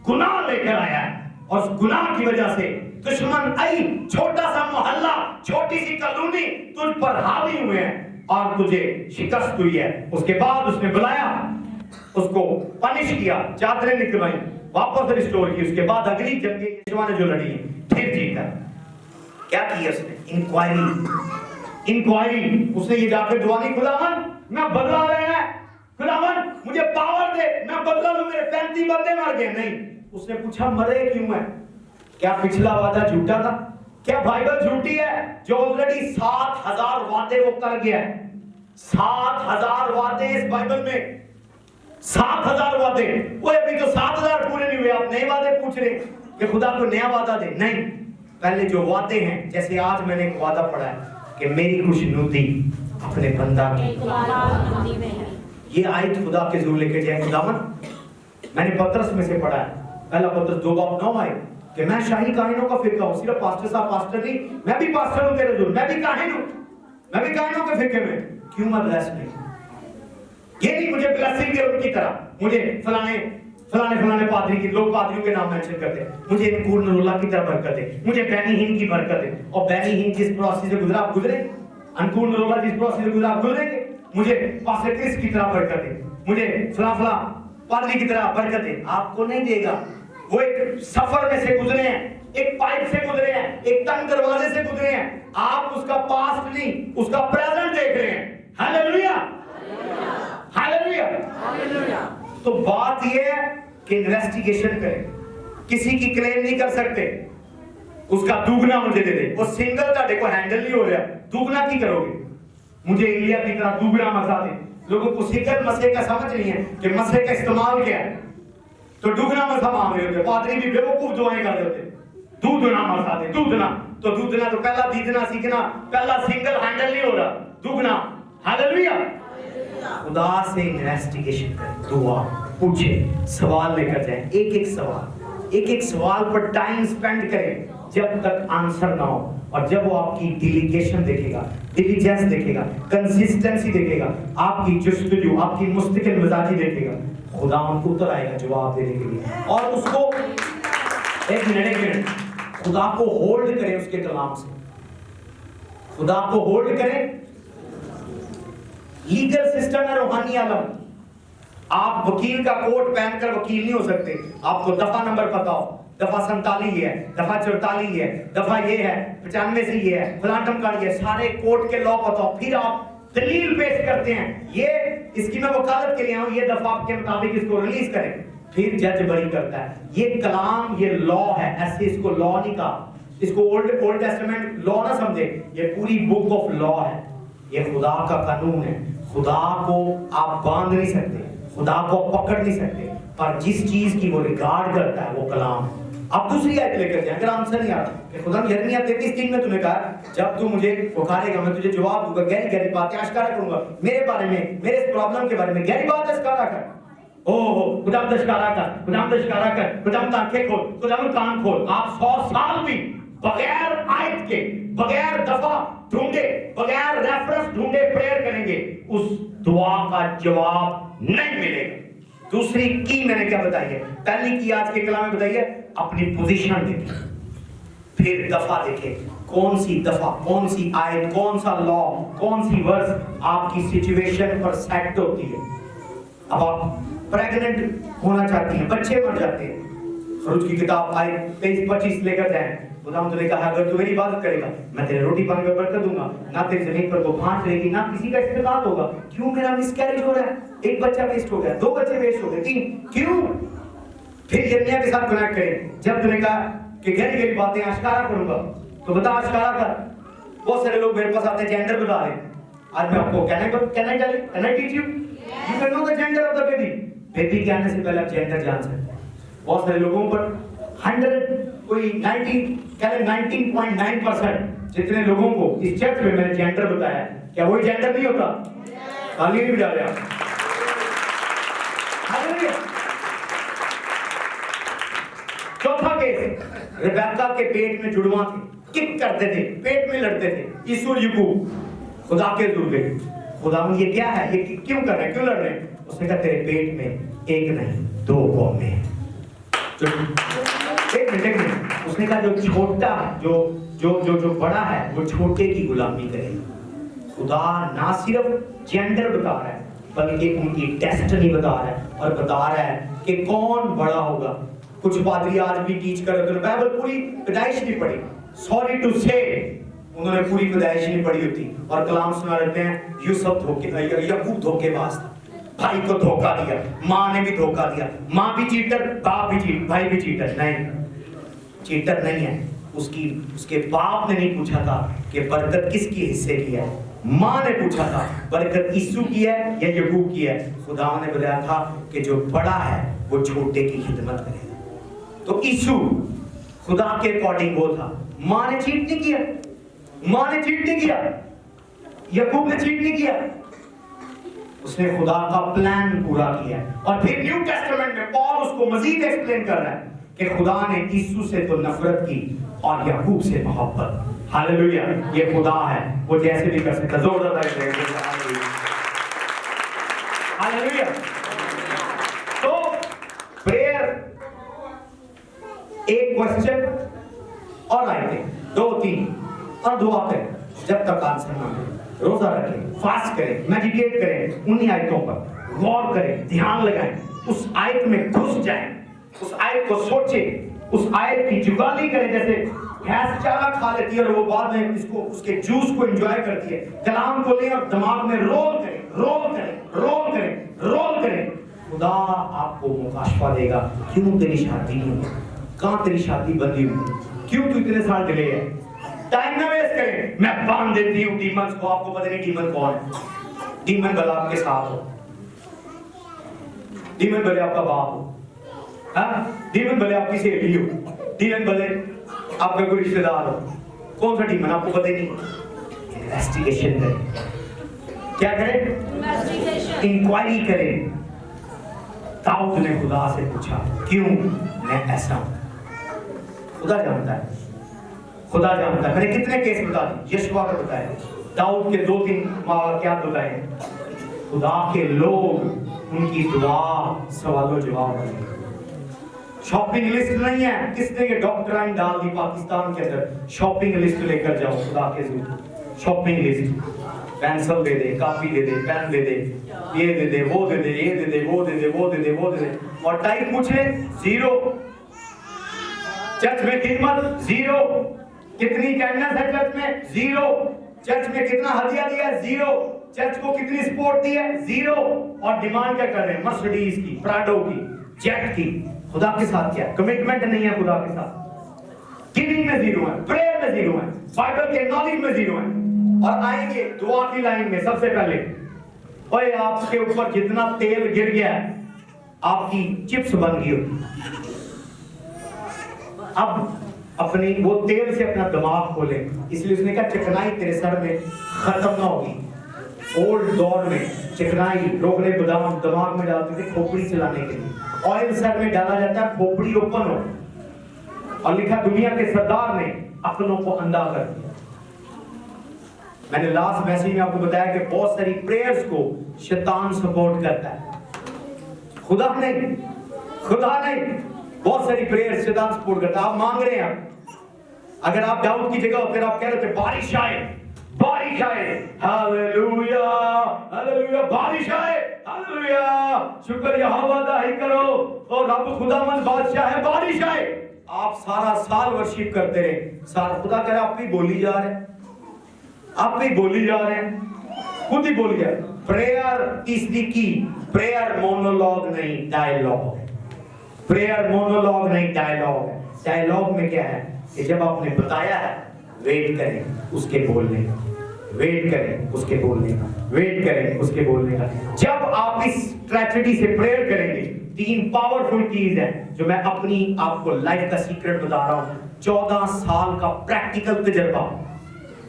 गुनाह लेकर आया है, और उस गुनाह की वजह से दुश्मन आई, छोटा सा मोहल्ला, छोटी सी कॉलोनी तुझ पर हावी हुए हैं और तुझे शिकस्त हुई है। उसके बाद उसने बुलाया, उसको पनिश किया, चादरें निकलवाई, वापस रिस्टोर की। उसके बाद अगली जंग यीशुआ ने जो लड़ी फिर जीता। क्या किया उसने? इंक्वायरी। उसने ये जाकर दुआ नहीं, खुदावन मैं बदला लेना है, खुदावन मुझे पावर दे, मैं बदला लूं, मेरे 35 बंदे मर गए। नहीं, उसने पूछा मरे क्यों है? क्या पिछला वादा झूठा था? क्या बाइबल झूठी है जो ऑलरेडी 7,000 वादे वो कर गया है? 7,000 वादे इस बाइबल में, 7,000 वादे। वो अभी तो 7,000 पूरे नहीं हुए, आप नए वादे पूछ रहे कि खुदा को नया वादा दे? नहीं, पहले जो वादे हैं, जैसे आज मैंने एक वादा पढ़ा है कि मेरी खुशनुदी अपने बंदा की। ये आयत खुदा के ज़रूर लेके जाए। खुदावन, मैंने पतरस में से पढ़ा है, पहला पतरस 2:9 आए कि मैं शाही काहिनों का फिरका हूं। सिर्फ पास्टर साहब पास्टर नहीं, मैं भी पास्टर हूं तेरे ज़रूर, मैं भी काहिन हूं, मैं भी काहिनों के फिरके में। क्यों मैं ब्लेस नहीं? ये नहीं मुझे ब्लेसिंग दे उनकी तरह, मुझे फलाने पादरी की, लोग पादरियों के नाम मेंशन करते हैं, मुझे इनकूर नरूल्लाह की तरह बरकत दे, मुझे बैनी हिंद की बरकत दे। और बैनी हिंद जिस प्रोसेस से गुजरा आप गुजरे, अनकूर नरूल्लाह जिस प्रोसेस से गुजरा आप गुजरेंगे। मुझे पास्टर क्रिस की तरह बरकत दे, मुझे फला पादरी की तरह बरकत दे, आपको नहीं देगा। वो एक सफर में से गुजरे हैं, एक पाइप से गुजरे हैं, एक तंग दरवाजे से गुजरे हैं। आप उसका पास्ट नहीं, उसका प्रेजेंट देख रहे हैं। Hallelujah, hallelujah. तो बात यह है कि इन्वेस्टिगेशन करें। किसी की क्लेम नहीं कर सकते उसका दुगना मुझे दे दे। वो सिंगल ताड़े को हैंडल नहीं हो रहा, दुगना की करोगे? मुझे इंडिया की तरह दुगना मसा दे। लोगों को सिंगल मसले का समझ नहीं है कि मसले का इस्तेमाल क्या है, तो दुगना मसा मांग रहे होते। पादरी भी बेवकूफ दुआएं कर रहे होते, दूधना मसा दे, दूधना। तो दूधना तो पहला दीदना सीखना, पहला सिंगल हैंडल नहीं हो रहा, दुगना। हालेलुया। खुदा से इन्वेस्टिगेशन करें, दुआ पूछे, सवाल लेकर जाएं, एक एक सवाल पर टाइम स्पेंड करें जब तक आंसर ना हो। और जब वो आपकी डिलीगेशन देखेगा, डिलीजेंस देखेगा, कंसिस्टेंसी देखेगा, आपकी जुस्तजू, आपकी मुस्तकिल मिजाजी देखेगा, खुदा उनको उतर आएगा जवाब देने के लिए। और उसको एक मिनट खुदा को होल्ड करें उसके कलाम से, खुदा को होल्ड करें। लीगल सिस्टम है रूहानी आलम। आप वकील का कोट पहनकर वकील नहीं हो सकते। आपको दफा नंबर पता हो, दफा 47 है, दफा 44 है, दफा ये है, 95 से ये है, फलाटम का ये, सारे कोर्ट के लॉ पता हो, फिर आप दलील पेश करते हैं। ये इसकी मैं वकालत के लिए आऊं, ये दफा के मुताबिक इसको रिलीज करें, फिर जज बरी करता है। ये कलाम, ये लॉ है, ऐसे इसको लॉ नहीं कहा। इसको ओल्ड टेस्टामेंट लॉ ना समझे, ये पूरी बुक ऑफ लॉ है। ये खुदा का कानून है। खुदा को आप बांध नहीं सकते, खुदा को पकड़ नहीं सकते, पर जिस चीज की वो रिगार्ड करता है वो कलाम। अब दूसरी आयत लेकर जाएं, अगर आंसर नहीं आता कि खुदा यिर्मयाह 33:3 में तूने कहा जब तू मुझे पुकारेगा मैं तुझे जवाब दूंगा, गहरी गहरी बातें आश्कार करूंगा मेरे बारे में, मेरे इस प्रॉब्लम के बारे में गहरी बात आश्कार कर। ओहो खुदा दशकारा कर, खुदा दशकारा कर, खुदा आंखें खोल, खुदा कान खोल। आप 100 साल भी बगैर आयत के, बगैर दफा ढूंढे, बगैर रेफरेंस ढूंढे प्रेयर करेंगे, उस दुआ का जवाब नहीं मिलेगा। दूसरी की मैंने क्या बताई है? पहली की आज के कलाम में बताई है, अपनी पोजीशन देखें, फिर दफा देखें, कौन सी दफा, कौन सी आयत, कौन सा लॉ, कौन सी वर्स आपकी सिचुएशन पर सेट होती है। अब आप प्रेग्नेंट होना चाहती हैं, बच्चे मर जाते हैं, खरूज की किताब आयत 23-25 लेकर जाएं। खुदावंद ने कहा अगर तू मेरी इबादत करेगा मैं तेरे रोटी पानी पर बरकत दूंगा, ना तेरी जमीन पर वो भांज रहेगी, ना किसी का इस्तेमाल होगा। क्यों मेरा मिसकैरेज हो रहा है? एक बच्चा वेस्ट हो गया, 2 बच्चे वेस्ट हो गए, 3, क्यों? फिर यिर्मयाह के साथ कनेक्ट करें। जब तूने कहा कि गहरी गहरी बातें आश्कारा करूंगा, तो बता आश्कारा कर। बहुत सारे लोग मेरे पास आते हैं जेंडर बता रहे। आज मैं आपको can I teach you? You can know the gender of the baby. Baby के आने से पहले आप जेंडर जान सकते हैं। बहुत सारे लोगों पर 19.9% जितने लोगों को इस चर्च में मैंने जेंडर बताया, क्या वही जेंडर नहीं होता? ताली नहीं बजा रहे आप। चौथा केस, रिबेका के पेट में जुड़वा थे, किक करते थे, पेट में लड़ते थे, यीशु और याकूब, खुदा के दूल्हे। खुदा ये क्या है, ये क्यों कर रहे हैं, क्यों लड़ रहे हैं? उसने कहा तेरे पेट में एक नहीं 2 कौमें हैं। एक मिनट, उसने कहा जो छोटा है, जो बड़ा है वो छोटे की गुलामी करेगा। खुदा ना सिर्फ जेंडर बता रहा है बल्कि उनकी डेस्टिनी बता रहा है, और बता रहा है कि कौन बड़ा होगा। कुछ पादरी आज भी टीच कर रहे थे, बाइबल पूरी पैदाइश नहीं पढ़ी, सॉरी टू से उन्होंने पूरी पैदाइश नहीं पढ़ी होती, और कलाम सुना रहते हैं यूसुफ याकूब धोखेबाज था, भाई को धोखा दिया, माँ ने भी धोखा दिया, माँ भी चीटर, बाप भी चीटर, भाई भी चीटर। नहीं, चीटर नहीं है। उसके बाप ने नहीं पूछा था कि बरकत किसकी हिस्से की है, माँ ने पूछा था बरकत यीशु की है या याकूब की है। खुदा ने बताया था कि जो बड़ा है वो छोटे की खिदमत करेगा। तो यीशु खुदा के अकॉर्डिंग वो था। माँ ने चीट नहीं किया, माँ ने चीट नहीं किया, याकूब ने चीट नहीं किया, उसने खुदा का प्लान पूरा किया। और फिर न्यू टेस्टामेंट में पॉल उसको मजीद एक्सप्लेन कर रहा है कि खुदा ने यीशु से तो नफरत की और याकूब से मोहब्बत। हालेलुया, ये खुदा है, वो जैसे भी कर सकता। जोरदार हालेलुया। तो प्रेयर, एक क्वेश्चन और आएंगे 2-3 और दुआ करें जब तक आंसर ना मिले। रोजा रखें, फास्ट करें, मेडिटेट करें, उन्हीं आयतों पर गौर करें, ध्यान लगाएं, उस आयत में घुस जाएं, उस आयत को सोचें, उस आयत की जुगाली करें, जैसे भैंस चारा खा लेती है और वो बाद में इसको उसके जूस को एंजॉय करती है। कलाम को लें और दिमाग में रोल करें, रोल करें, रोल करें, रोल करें। खुदा आपको मुकाशफा देगा। क्यों तेरी शादी नहीं हुई? कहां तेरी शादी बंदी हुई? क्यों तू इतने साल डिले है? टाइम ना वेस्ट करें। मैं बांध देती हूँ डीमंस को। आपको पता नहीं डीमन कौन है? डीमन भले आपके साथ हो, डीमन भले आपका बाप हो, डीमन भले आपकी सहेली हो, डीमन भले आपका कोई रिश्तेदार हो। कौन सा डीमन आपको पता ही नहीं? इन्वेस्टिगेशन करें। क्या करें? इंक्वायरी करें। दाऊद ने खुदा से पूछा, क्यों मैं ऐसा हूं? खुदा जानता है, खुदा जानता है। मैंने कितने केस बता दिए, यशवा का बताया, दाऊद के 2-3 वाकयात बताए। खुदा के लोग उनकी दुआ सवालों जवाब बने। शॉपिंग लिस्ट नहीं है, किसने ये डॉक्ट्राइन डाल दी पाकिस्तान के अंदर? शॉपिंग लिस्ट लेकर जाओ खुदा के ज़रूर। शॉपिंग लिस्ट, पेंसिल दे दे, कॉपी दे दे, पेन दे दे, ये दे दे, वो दे दे, ये दे दे, वो दे दे, वो दे दे, वो दे दे। और टाइप पूछे, 0। चर्च में खिदमत 0। कितनी कैंडल्स है चर्च में? 0। चर्च में कितना हदिया दिया है? 0। चर्च को कितनी सपोर्ट दी है? 0। और डिमांड क्या कर रहे हैं? मर्सिडीज की, प्राडो की, जेट की। खुदा के साथ क्या? कमिटमेंट नहीं है खुदा के साथ। गिविंग में 0 है, प्रेयर में 0 है, बाइबल के नॉलेज में 0 है। और आएंगे दुआ की लाइन में सबसे पहले, ओए आपके ऊपर जितना तेल गिर गया आपकी चिप्स बन गई होगी। अब अपनी वो तेल से अपना दिमाग खोले। इसलिए उसने कहा चिकनाई तेरे सर में खत्म ना होगी। ओल्ड दौर में चिकनाई रोकने बादाम दिमाग में डालते थे खोपड़ी चलाने के लिए। ऑयल सर में डाला जाता है खोपड़ी ओपन हो। और लिखा दुनिया के सरदार ने अक्लों को अंधा कर दिया। मैंने लास्ट मैसेज में आपको बताया कि बहुत सारी प्रेयर्स को शैतान सपोर्ट करता है, खुदा नहीं। खुदा नहीं, बहुत सारी प्रेयर्स शैतान सपोर्ट करता है। आप मांग रहे हैं, अगर आप दाऊद की जगह होते आप कह रहे थे बारिश आए, बारिश आए, हालेलुया, हालेलुया, बारिश आए, हालेलुया, शुक्र यहोवा दा ही करो और रब खुदावंद बादशाह है, बारिश आए। आप सारा साल वर्शिप करते रहे, सारा खुदा कह रहा आप भी बोली जा रहे हैं, आप भी बोली जा रहे हैं, खुद ही बोली जा रहे हैं। प्रेयर तीसरी की, प्रेयर मोनोलॉग नहीं डायलॉग है। प्रेयर मोनोलॉग नहीं डायलॉग है। डायलॉग में क्या है कि जब आपने बताया है, वेट करें उसके बोलने का, वेट करें उसके बोलने का, वेट करें उसके बोलने का। जब आप इस ट्रेजेडी से प्रेयर करेंगे, 3 पावरफुल कीज हैं जो मैं अपनी आपको लाइफ का सीक्रेट बता रहा हूं। 14 साल का प्रैक्टिकल तजर्बा,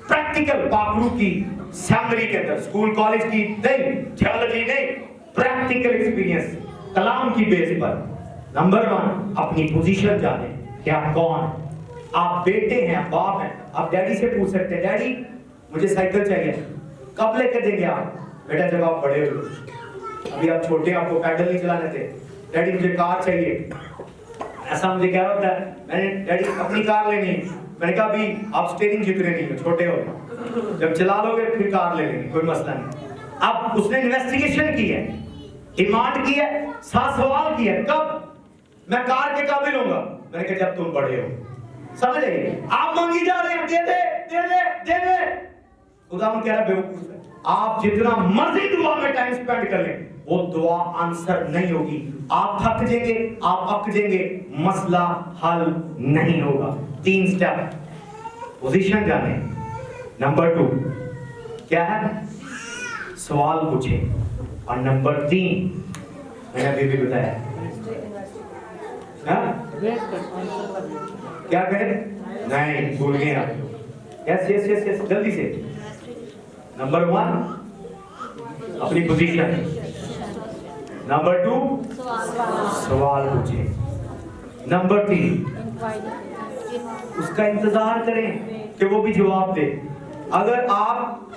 प्रैक्टिकल पाखरू की सैमरी के अंदर, स्कूल कॉलेज की नहीं, थियोलॉजी नहीं, प्रैक्टिकल एक्सपीरियंस कलाम की बेस पर। नंबर 1, अपनी पोजीशन जाने कि आप कौन। आप बेटे हैं, बाप हैं, आप डैडी से पूछ सकते हैं, डैडी मुझे साइकिल चाहिए, कब लेकर देंगे आप? बेटा जब आप बड़े हो, अभी आप छोटे, आपको पैडल नहीं चलाने थे। डैडी मुझे कार चाहिए, ऐसा मुझे क्या होता है, मैंने डैडी अपनी कार लेनी है। मैंने कहा अभी आप स्टीयरिंग जितने नहीं हो, छोटे हो, जब चला लोगे फिर कार ले लेंगे, कोई मसला नहीं। अब उसने इन्वेस्टिगेशन की है, डिमांड की है, 7 सवाल किए, कब मैं कार के काबिल होऊंगा? मैंने कहा जब तुम बड़े हो। समझ आइए, आप मांगी जा रहे हैं, दे दे, दे दे, दे दे। खुदा कह रहा बेवकूफ है, आप जितना मर्जी दुआ में टाइम स्पेंड कर लें, वो दुआ आंसर नहीं होगी। आप थक जाएंगे, आप अक जाएंगे, मसला हल नहीं होगा। 3 स्टेप, पोजीशन जाने। नंबर 2 क्या है? सवाल पूछे। और नंबर 3 मैंने अभी भी बताया, क्या करें? नहीं भूल गए आप। यस यस यस यस, जल्दी से। नंबर 1 अपनी पोजीशन, नंबर 2 सवाल पूछे, नंबर 3 उसका इंतजार करें कि वो भी जवाब दे। अगर आप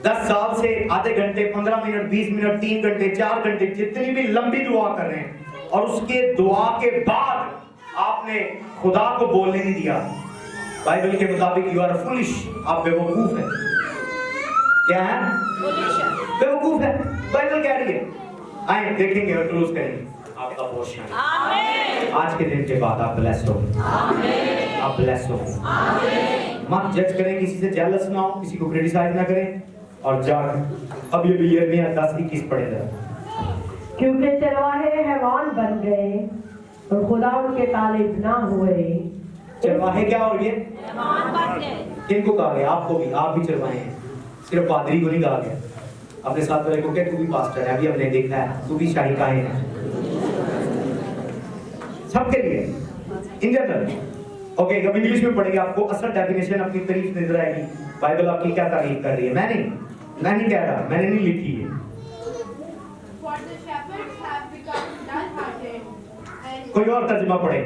10 साल से आधे घंटे, 15 मिनट, 20 मिनट, 3 घंटे, 4 घंटे, जितनी भी लंबी दुआ कर रहे हैं और उसके दुआ के बाद आपने खुदा को बोलने नहीं दिया, बाइबल के मुताबिक यू आर फुलिश, आप बेवकूफ हैं। क्या है? बेवकूफ है, बाइबल कह रही है। आए देखेंगे और क्लोज करेंगे आपका पोर्शन। आज के दिन के बाद आप ब्लेस हो, आप ब्लेस हो। मत जज करें, किसी से जेलस ना हो, किसी को क्रिटिसाइज ना करें, और जाकर अब ये भी ईयर में 10-21 पढ़े जरा। क्योंकि चरवाहे हैवान बन गए और खुदा उनके तालिब ना हुए। चरवाहे क्या हो गए? किनको कहा गया? आपको भी, आप भी चरवाहे हैं। सिर्फ पादरी को नहीं कहा गया। अपने साथ वाले को क्या, तू भी पास्टर है, अभी हमने देखा है, तू भी शाही का है। सबके लिए इन जनरल। ओके, अब इंग्लिश में पढ़ेंगे, आपको असल डेफिनेशन अपनी तारीफ नजर आएगी, बाइबल आपकी क्या तारीफ कर रही है। मैं नहीं कह रहा, मैंने नहीं लिखी है। For the shepherds have become dull-hearted and कोई और तर्जुमा पढ़े।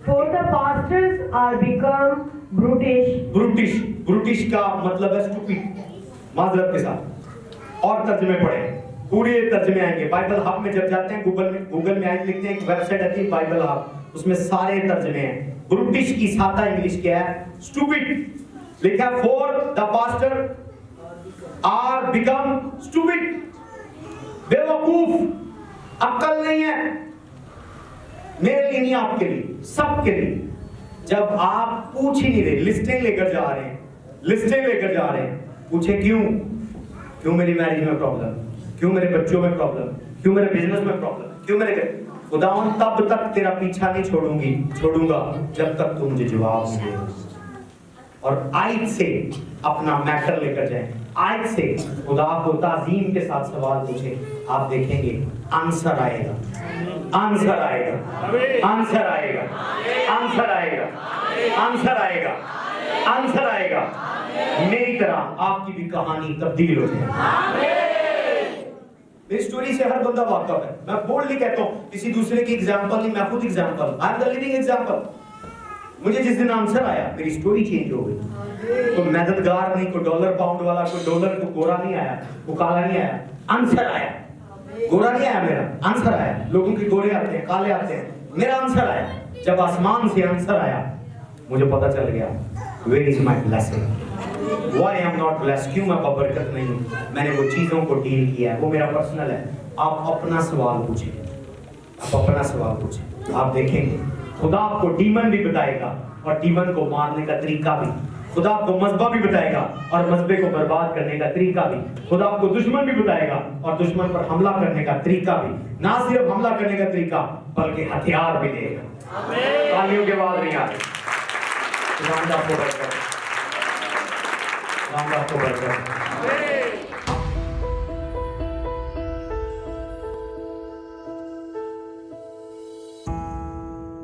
For the pastors are become brutish. Brutish का मतलब है स्टूपिड, माजरत के साथ। और तर्जुमे पढ़े, पूरे तर्जुमे आएंगे। बाइबल हब में जब जाते हैं, गूगल में आज लिखते हैं, एक वेबसाइट आती है बाइबल हब, उसमें सारे तर्जुमे हैं। ब्रूटिश की सादा इंग्लिश क्या है? स्टूपिड लिखा। For the pastor are become stupid, बेवकूफ, अक्ल नहीं है। मेरे लिए नहीं, आपके लिए, सबके लिए। जब आप पूछ ही नहीं रहे, लिस्टें लेकर जा रहे हैं, पूछे क्यों मेरी मैरिज में प्रॉब्लम, क्यों मेरे बच्चों में प्रॉब्लम, क्यों मेरे बिजनेस में प्रॉब्लम, क्यों मेरे, खुदावन तब तक तेरा पीछा नहीं छोड़ूंगा जब तक तू मुझे जवाब नहीं दे। और आज से अपना मैटर लेकर जाएं, आज से खुदा को ताजीम के साथ सवाल पूछे, आप देखेंगे आंसर आएगा, आंसर आएगा, आंसर आएगा, आंसर आएगा, आंसर आएगा, आंसर आएगा। मेरी तरह आपकी भी कहानी तब्दील हो जाए। मेरी स्टोरी से हर बंदा वाकिफ है। मैं बोल्डली कहता हूँ, किसी दूसरे की एग्जांपल नहीं, मैं खुद example, I am the living example. मुझे जिस दिन आंसर आया, मेरी स्टोरी चेंज हो गई। कोई मददगार नहीं, कोई डॉलर पाउंड वाला, कोई डॉलर को गोरा नहीं आया, वो काला नहीं आया, आंसर आया। गोरा नहीं आया मेरा, आंसर आया। लोगों के गोरे आते हैं, काले आते हैं, मेरा आंसर आया। जब आसमान से आंसर आया, मुझे पता चल गया, where is my blessing, why I am not blessed, क्यों मैं बबरकत नहीं हूं। मैंने वो चीजों को डील किया है, वो मेरा पर्सनल है। आप अपना सवाल पूछें, आप अपना सवाल पूछें, आप देखेंगे खुदा आपको डीमन भी बताएगा और डीमन को मारने का तरीका भी। खुदा आपको मजबा भी बताएगा और मजबे को बर्बाद करने का तरीका भी। खुदा आपको दुश्मन भी बताएगा और दुश्मन पर हमला करने का तरीका भी। ना सिर्फ हमला करने का तरीका, बल्कि हथियार भी देगा। तालियों के आवाज नहीं आ रही। राम आपको बरकत, राम आपको बरकत।